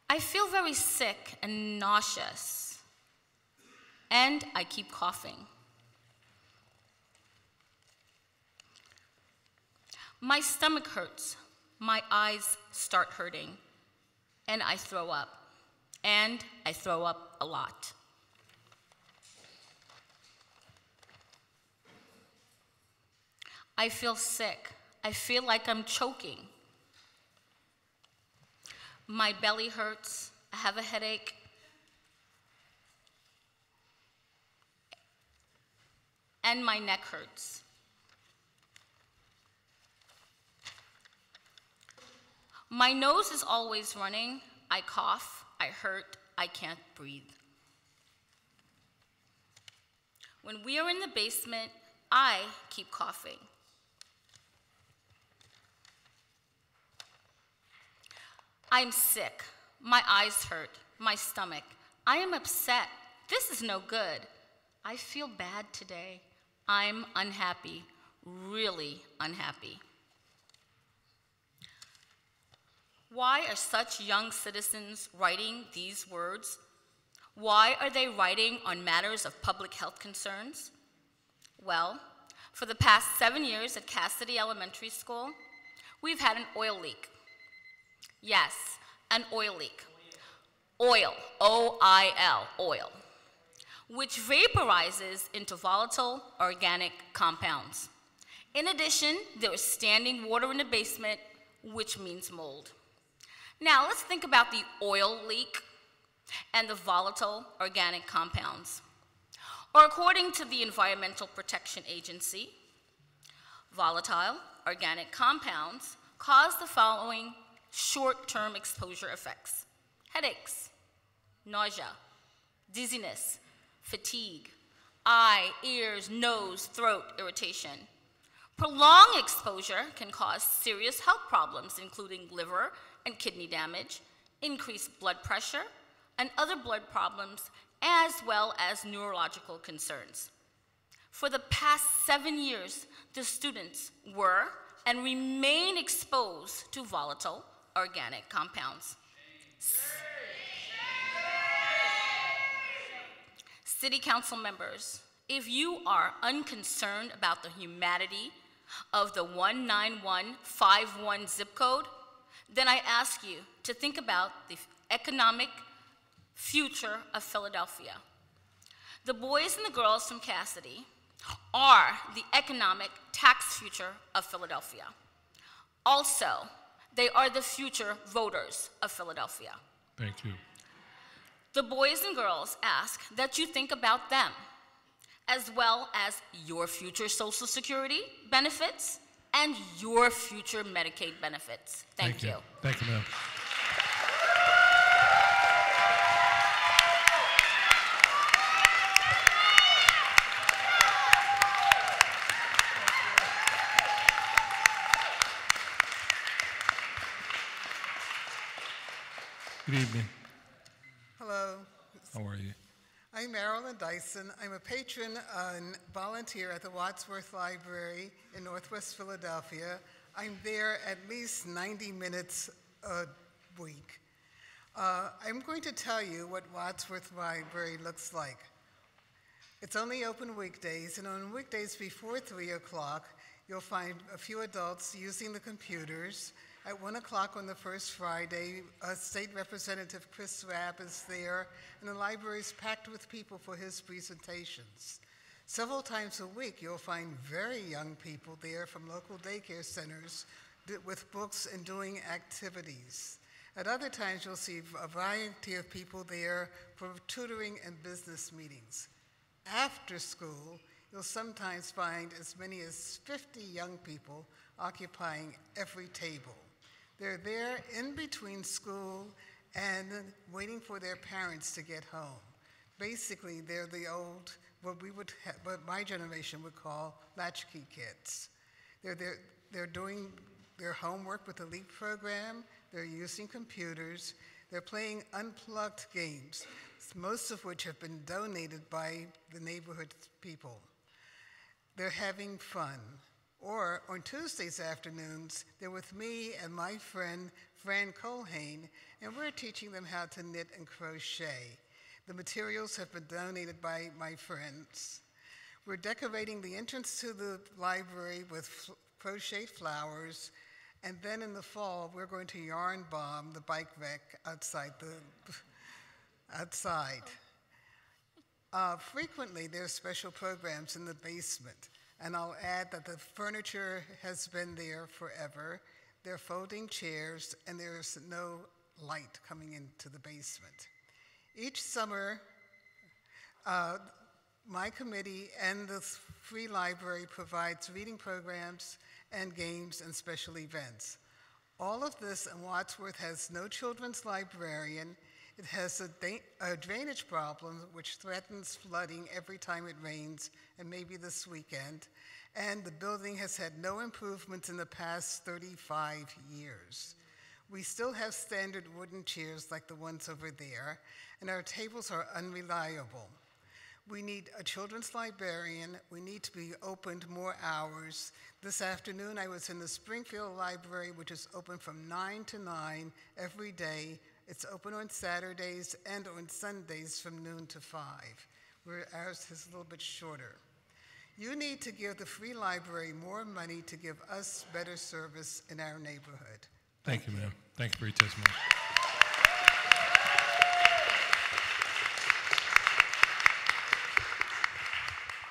I feel very sick and nauseous, and I keep coughing. My stomach hurts, my eyes start hurting, and I throw up. And I throw up a lot. I feel sick. I feel like I'm choking. My belly hurts. I have a headache. And my neck hurts. My nose is always running. I cough. I hurt. I can't breathe. When we are in the basement, I keep coughing. I'm sick. My eyes hurt. My stomach. I am upset. This is no good. I feel bad today. I'm unhappy. Really unhappy. Why are such young citizens writing these words? Why are they writing on matters of public health concerns? Well, for the past 7 years at Cassidy Elementary School, We've had an oil leak. Yes, an oil leak. Oil, O-I-L, oil, which vaporizes into volatile organic compounds. In addition, there is standing water in the basement, which means mold. Now, let's think about the oil leak and the volatile organic compounds. Or according to the Environmental Protection Agency, volatile organic compounds cause the following short-term exposure effects: headaches, nausea, dizziness, fatigue, eye, ears, nose, throat irritation. Prolonged exposure can cause serious health problems, including liver and kidney damage, increased blood pressure, and other blood problems, as well as neurological concerns. For the past 7 years, the students were and remain exposed to volatile organic compounds. City council members, if you are unconcerned about the humanity of the 19151 zip code, then I ask you to think about the economic future of Philadelphia. The boys and the girls from Cassidy are the economic tax future of Philadelphia. Also, they are the future voters of Philadelphia. Thank you. The boys and girls ask that you think about them, as well as your future Social Security benefits and your future Medicaid benefits. Thank you. Thank you, ma'am. Good evening. Hello. How are you? I'm Marilyn Dyson. I'm a patron and volunteer at the Wadsworth Library in Northwest Philadelphia. I'm there at least 90 minutes a week. I'm going to tell you what Wadsworth Library looks like. It's only open weekdays, and on weekdays before 3 o'clock, you'll find a few adults using the computers. At 1 o'clock on the first Friday, State Representative Chris Rabb is there, and the library is packed with people for his presentations. Several times a week, you'll find very young people there from local daycare centers with books and doing activities. At other times, you'll see a variety of people there for tutoring and business meetings. After school, you'll sometimes find as many as 50 young people occupying every table. They're there in between school and waiting for their parents to get home. Basically, they're the old, what my generation would call latchkey kids. They're doing their homework with the LEAP program, they're using computers, they're playing unplugged games, most of which have been donated by the neighborhood people. They're having fun. Or on Tuesdays afternoons, they're with me and my friend, Fran Colhane, and we're teaching them how to knit and crochet. The materials have been donated by my friends. We're decorating the entrance to the library with crocheted flowers, and then in the fall, we're going to yarn bomb the bike rack outside. Frequently, there's special programs in the basement. And I'll add that the furniture has been there forever. There are folding chairs, and there's no light coming into the basement. Each summer, my committee and the Free Library provides reading programs and games and special events. All of this, and Wadsworth has no children's librarian. It has a drainage problem which threatens flooding every time it rains, and maybe this weekend. And the building has had no improvements in the past 35 years. We still have standard wooden chairs like the ones over there, and our tables are unreliable. We need a children's librarian. We need to be opened more hours. This afternoon, I was in the Springfield Library, which is open from 9 to 9 every day. It's open on Saturdays and on Sundays from noon to 5, where ours is a little bit shorter. You need to give the Free Library more money to give us better service in our neighborhood. Thank you, ma'am. Thank you for your testimony.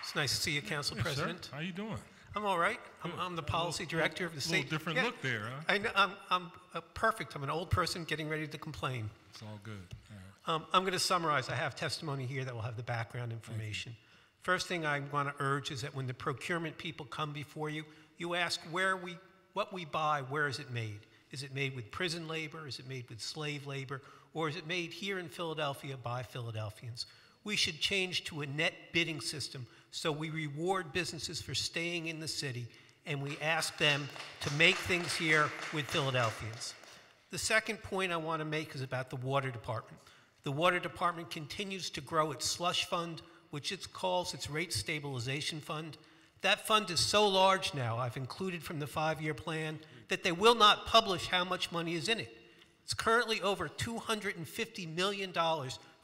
It's nice to see you, Council Yes, President. sir. How you doing? I'm all right. I'm the policy director of the state. Little different look there, huh? I know, I'm perfect. I'm an old person getting ready to complain. It's all good. All right. I'm going to summarize. I have testimony here that will have the background information. First thing I want to urge is that when the procurement people come before you, you ask what we buy, where is it made? Is it made with prison labor? Is it made with slave labor? Or is it made here in Philadelphia by Philadelphians? We should change to a net bidding system so we reward businesses for staying in the city and we ask them to make things here with Philadelphians. The second point I want to make is about the water department. The water department continues to grow its slush fund, which it calls its rate stabilization fund. That fund is so large now, I've included from the 5-year plan, that they will not publish how much money is in it. It's currently over $250 million,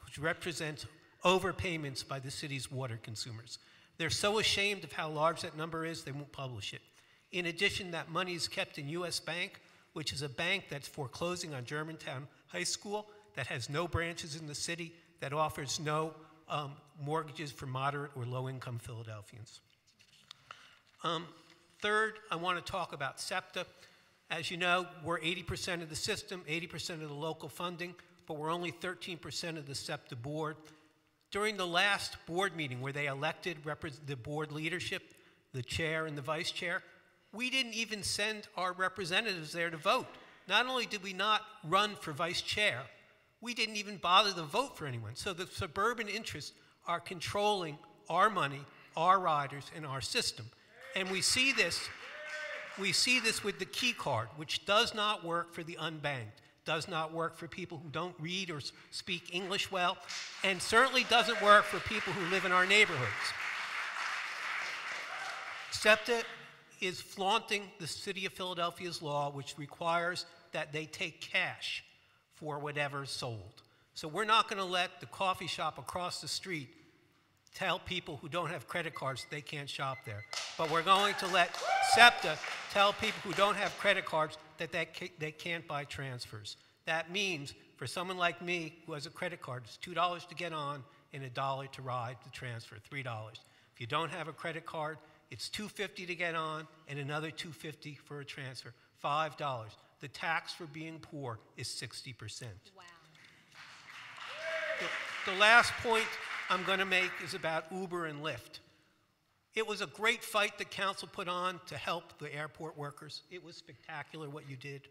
which represents overpayments by the city's water consumers. They're so ashamed of how large that number is, they won't publish it. In addition, that money is kept in U.S. Bank, which is a bank that's foreclosing on Germantown High School, that has no branches in the city, that offers no mortgages for moderate or low-income Philadelphians. Third, I want to talk about SEPTA. As you know, we're 80% of the system, 80% of the local funding, but we're only 13% of the SEPTA board. During the last board meeting where they elected the board leadership, the chair and the vice chair, we didn't even send our representatives there to vote. Not only did we not run for vice chair, we didn't even bother to vote for anyone. So the suburban interests are controlling our money, our riders, and our system. And we see this with the key card, which does not work for the unbanked, does not work for people who don't read or speak English well, and certainly doesn't work for people who live in our neighborhoods. SEPTA is flaunting the city of Philadelphia's law, which requires that they take cash for whatever's sold. So we're not going to let the coffee shop across the street tell people who don't have credit cards they can't shop there. But we're going to let SEPTA tell people who don't have credit cards that they can't buy transfers. That means for someone like me who has a credit card, it's $2 to get on and $1 to ride the transfer, $3. If you don't have a credit card, it's $2.50 to get on and another $2.50 for a transfer, $5. The tax for being poor is 60%. Wow. The last point I'm going to make is about Uber and Lyft. It was a great fight the council put on to help the airport workers. It was spectacular what you did.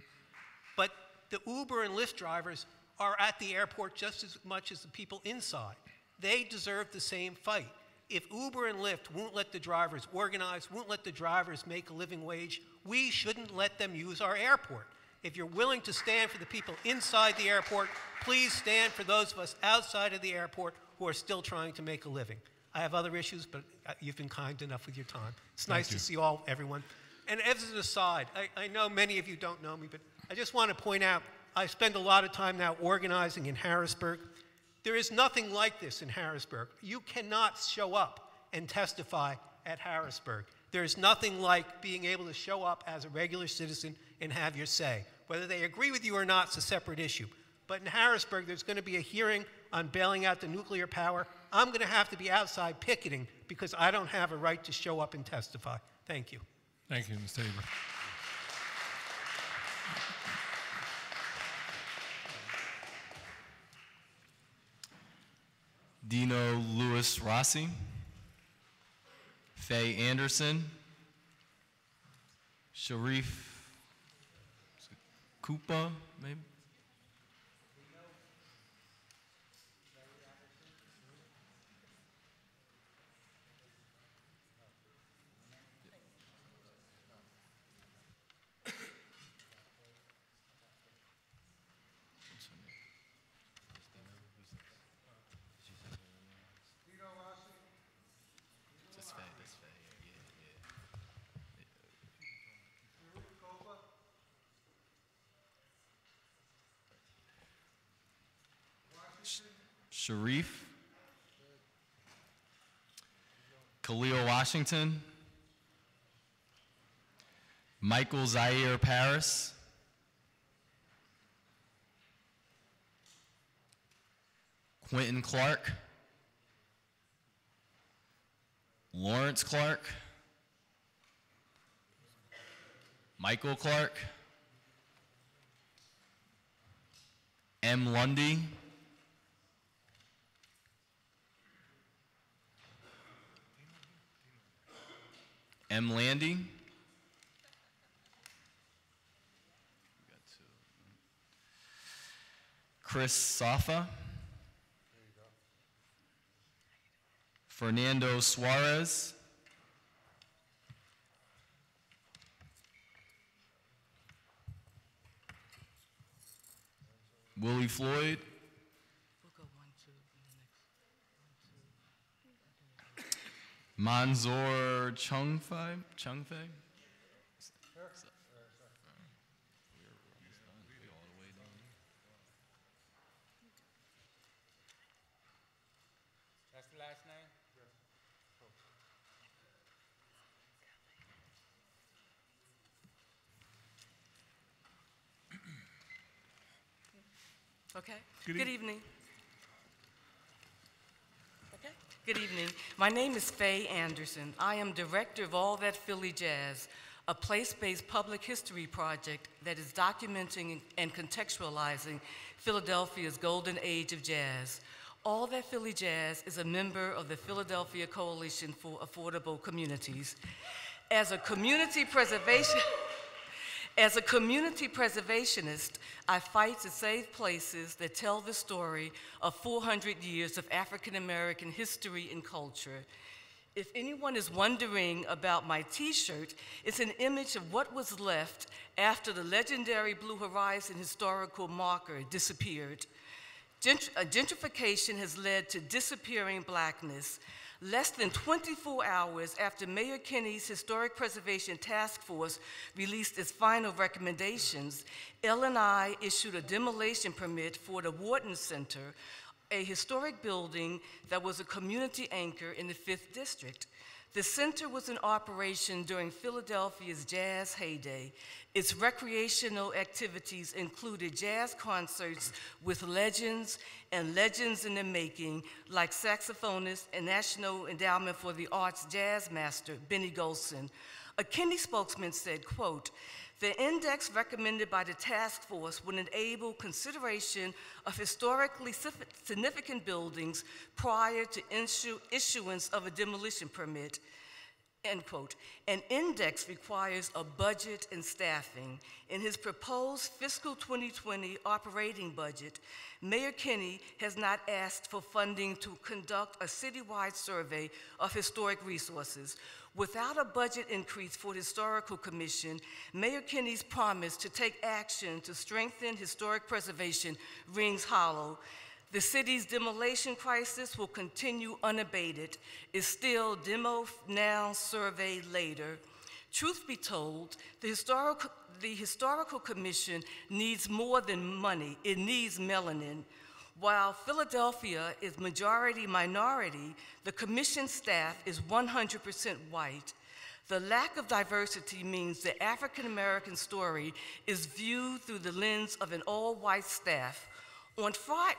But the Uber and Lyft drivers are at the airport just as much as the people inside. They deserve the same fight. If Uber and Lyft won't let the drivers organize, won't let the drivers make a living wage, we shouldn't let them use our airport. If you're willing to stand for the people inside the airport, please stand for those of us outside of the airport who are still trying to make a living. I have other issues, but you've been kind enough with your time. It's nice to see everyone. And as an aside, I know many of you don't know me, but I just want to point out, I spend a lot of time now organizing in Harrisburg. There is nothing like this in Harrisburg. You cannot show up and testify at Harrisburg. There is nothing like being able to show up as a regular citizen and have your say. Whether they agree with you or not is a separate issue. But in Harrisburg, there's going to be a hearing on bailing out the nuclear power. I'm going to have to be outside picketing because I don't have a right to show up and testify. Thank you. Thank you, Ms. Tabor. Dino Lewis Rossi, Faye Anderson, Sharif Koopa, maybe? Sharif, Khalil Washington, Michael Zaire Paris, Quentin Clark, Lawrence Clark, Michael Clark, M. Lundy, M. Landy, Chris Safa, Fernando Suarez, Willie Floyd, Manzoor Chungfei. That's the last name? Okay. Good Good evening. Okay. Good evening. My name is Faye Anderson. I am director of All That Philly Jazz, a place-based public history project that is documenting and contextualizing Philadelphia's golden age of jazz. All That Philly Jazz is a member of the Philadelphia Coalition for Affordable Communities. As a community preservationist, I fight to save places that tell the story of 400 years of African American history and culture. If anyone is wondering about my t-shirt, it's an image of what was left after the legendary Blue Horizon historical marker disappeared. Gentrification has led to disappearing Blackness. Less than 24 hours after Mayor Kinney's Historic Preservation Task Force released its final recommendations, L&I issued a demolition permit for the Wharton Center, a historic building that was a community anchor in the 5th District. The center was in operation during Philadelphia's jazz heyday. Its recreational activities included jazz concerts with legends and legends in the making, like saxophonist and National Endowment for the Arts jazz master, Benny Golson. A Kinney spokesman said, quote, "The index recommended by the task force would enable consideration of historically significant buildings prior to issuance of a demolition permit," end quote. An index requires a budget and staffing. In his proposed fiscal 2020 operating budget, Mayor Kinney has not asked for funding to conduct a citywide survey of historic resources. Without a budget increase for the Historical Commission, Mayor Kinney's promise to take action to strengthen historic preservation rings hollow. The city's demolition crisis will continue unabated. It's still demo now, survey later. Truth be told, the Historical Commission needs more than money. It needs melanin. While Philadelphia is majority minority, the commission staff is 100% white. The lack of diversity means the African American story is viewed through the lens of an all-white staff. On Friday,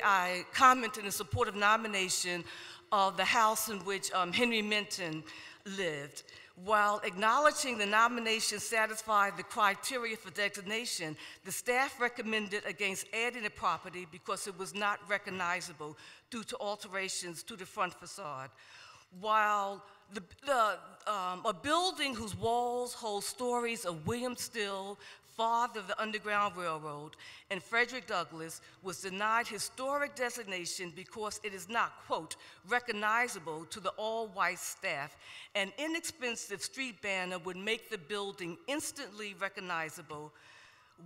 I commented in support of nomination of the house in which Henry Minton lived. While acknowledging the nomination satisfied the criteria for designation, the staff recommended against adding the property because it was not recognizable due to alterations to the front facade. While a building whose walls hold stories of William Still, father of the Underground Railroad, and Frederick Douglass, was denied historic designation because it is not, quote, recognizable to the all-white staff. An inexpensive street banner would make the building instantly recognizable.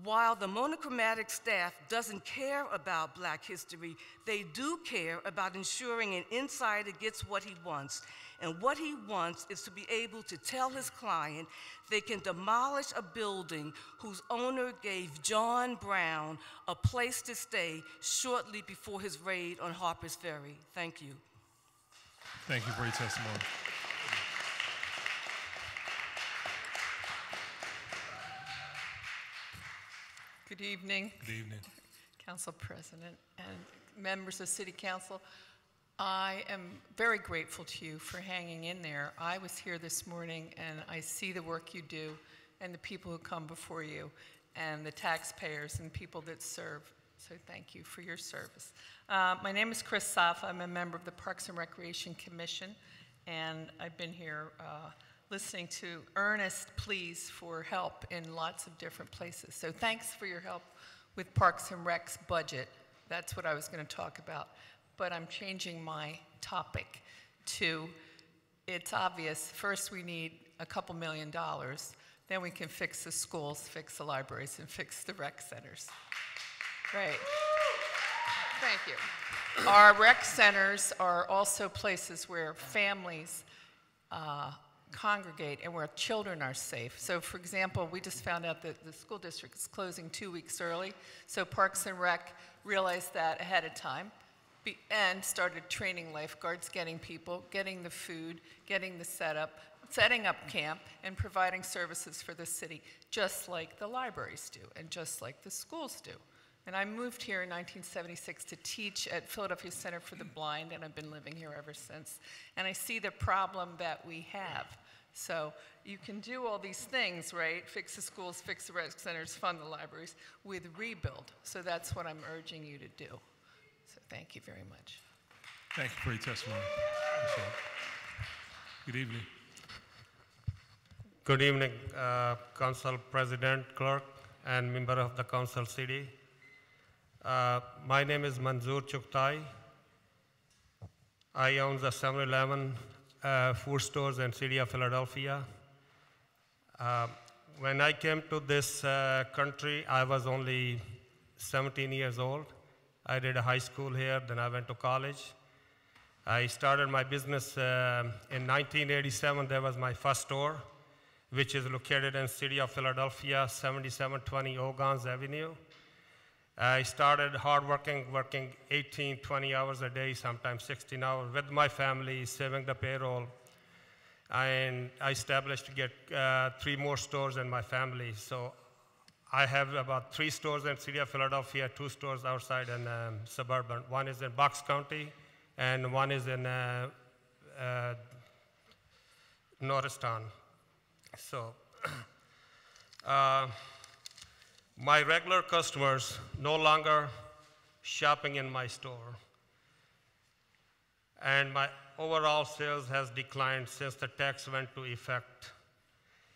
While the monochromatic staff doesn't care about Black history, they do care about ensuring an insider gets what he wants. And what he wants is to be able to tell his client they can demolish a building whose owner gave John Brown a place to stay shortly before his raid on Harper's Ferry. Thank you. Thank you for your testimony. Good evening. Good evening. Council President and members of City Council. I am very grateful to you for hanging in there. I was here this morning and I see the work you do and the people who come before you and the taxpayers and people that serve. So thank you for your service. My name is Chris Safa. I'm a member of the Parks and Recreation Commission, and I've been here listening to earnest pleas for help in lots of different places. So thanks for your help with Parks and Rec's budget. That's what I was going to talk about. But I'm changing my topic to, it's obvious, first we need a couple $1 million, then we can fix the schools, fix the libraries, and fix the rec centers. Great. Thank you. Our rec centers are also places where families congregate and where children are safe. So for example, we just found out that the school district is closing 2 weeks early, so Parks and Rec realized that ahead of time and started training lifeguards, getting people, getting the food, getting the setup, setting up camp, and providing services for the city, just like the libraries do and just like the schools do. And I moved here in 1976 to teach at Philadelphia Center for the Blind, and I've been living here ever since. And I see the problem that we have. So you can do all these things, right? Fix the schools, fix the rec centers, fund the libraries, with rebuild. So that's what I'm urging you to do. So thank you very much. Thank you for your testimony. Good evening. Good evening, Council President, Clerk, and member of the Council City. My name is Manzoor Chuktai. I own the 7-Eleven food stores in the city of Philadelphia. When I came to this country, I was only 17 years old. I did a high school here, then I went to college. I started my business in 1987. There was my first store, which is located in the city of Philadelphia, 7720 Ogans Avenue. I started hardworking, working 18, 20 hours a day, sometimes 16 hours with my family, saving the payroll. And I established to get 3 more stores in my family. So I have about 3 stores in the city of Philadelphia, 2 stores outside in suburban. One is in Bucks County, and one is in Norristown. So my regular customers no longer shopping in my store, and my overall sales has declined since the tax went to effect.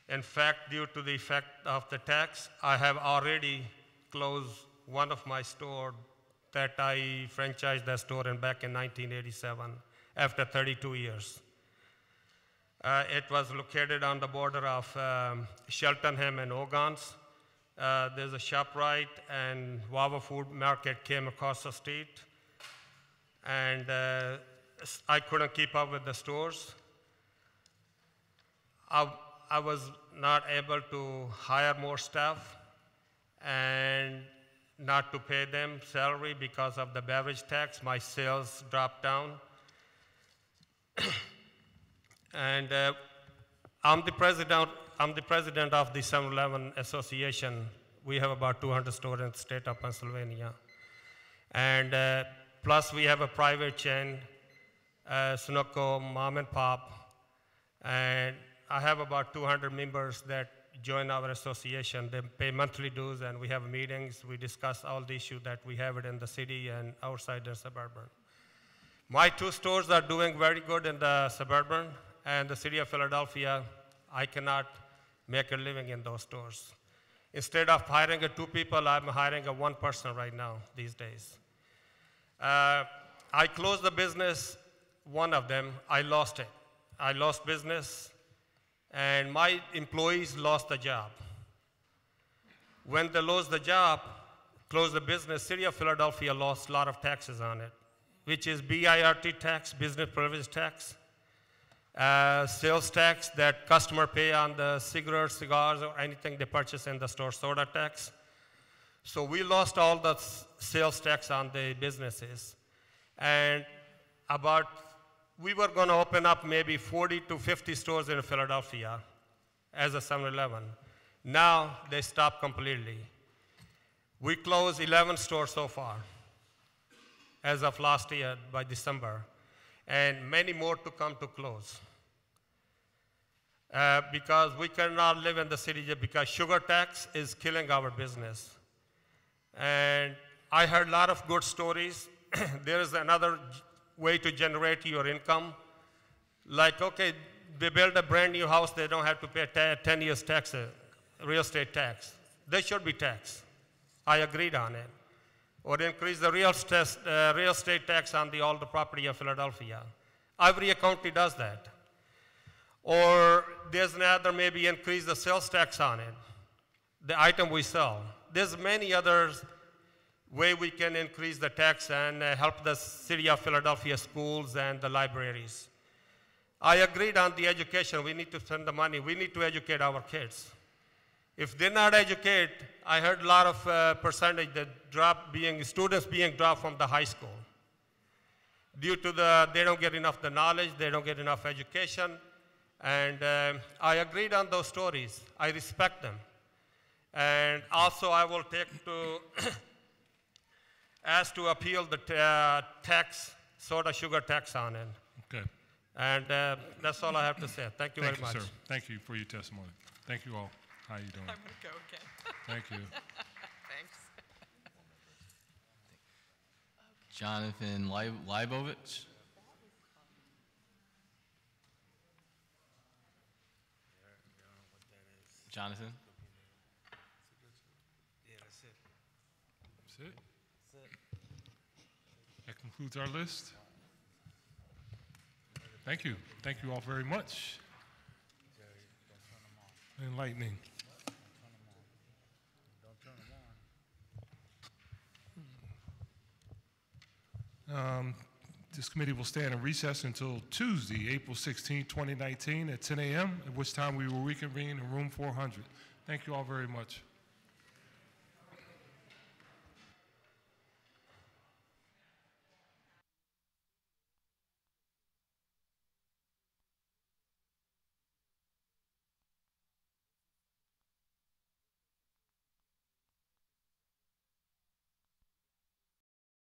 In fact, due to the effect of the tax, I have already closed one of my stores that I franchised that store in back in 1987 after 32 years. It was located on the border of Cheltenham and Ogans. There's a ShopRite and Wawa Food Market came across the street, and I couldn't keep up with the stores. I was not able to hire more staff and not to pay them salary because of the beverage tax. My sales dropped down. And I'm the president of the 7-Eleven Association. We have about 200 stores in the state of Pennsylvania. And plus we have a private chain, Sunoco, Mom and Pop. And I have about 200 members that join our association. They pay monthly dues, and we have meetings. We discuss all the issues that we have it in the city and outside the suburban. My 2 stores are doing very good in the suburban, and the city of Philadelphia, I cannot make a living in those stores. Instead of hiring 2 people, I'm hiring 1 person right now these days. I closed the business, one of them, I lost it. I lost business, and my employees lost the job. When they lost the job, closed the business, city of Philadelphia lost a lot of taxes on it, which is BIRT tax, business privilege tax, sales tax that customer pay on the cigarettes, cigars, or anything they purchase in the store, soda tax. So we lost all the sales tax on the businesses. And about we were going to open up maybe 40 to 50 stores in Philadelphia as a 7-Eleven. Now they stopped completely. We closed 11 stores so far as of last year by December, and many more to come to close. Because we cannot live in the city because sugar tax is killing our business. And I heard a lot of good stories. There is another way to generate your income. Like, okay, they build a brand new house, they don't have to pay 10 years tax, real estate tax. They should be taxed. I agreed on it. Or increase the real estate tax on all the property of Philadelphia. Every county does that. Or there's another, maybe increase the sales tax on it, the item we sell. There's many others way we can increase the tax and help the city of Philadelphia schools and the libraries. I agreed on the education. We need to spend the money. We need to educate our kids. If they're not educated, I heard a lot of percentage that students being dropped from the high school. Due to they don't get enough the knowledge, they don't get enough education, and I agreed on those stories. I respect them. And also I will take to, ask to appeal the soda sugar tax on it. Okay. And that's all I have to say. Thank you very much. Sir. Thank you for your testimony. Thank you all. How you doing? I'm going to go again. Thank you. Thanks. Jonathan Leibovich. Jonathan? Yeah, that's it. That concludes our list. Thank you. Thank you all very much. Enlightening. This committee will stand in recess until Tuesday, April 16, 2019 at 10 a.m., at which time we will reconvene in room 400. Thank you all very much.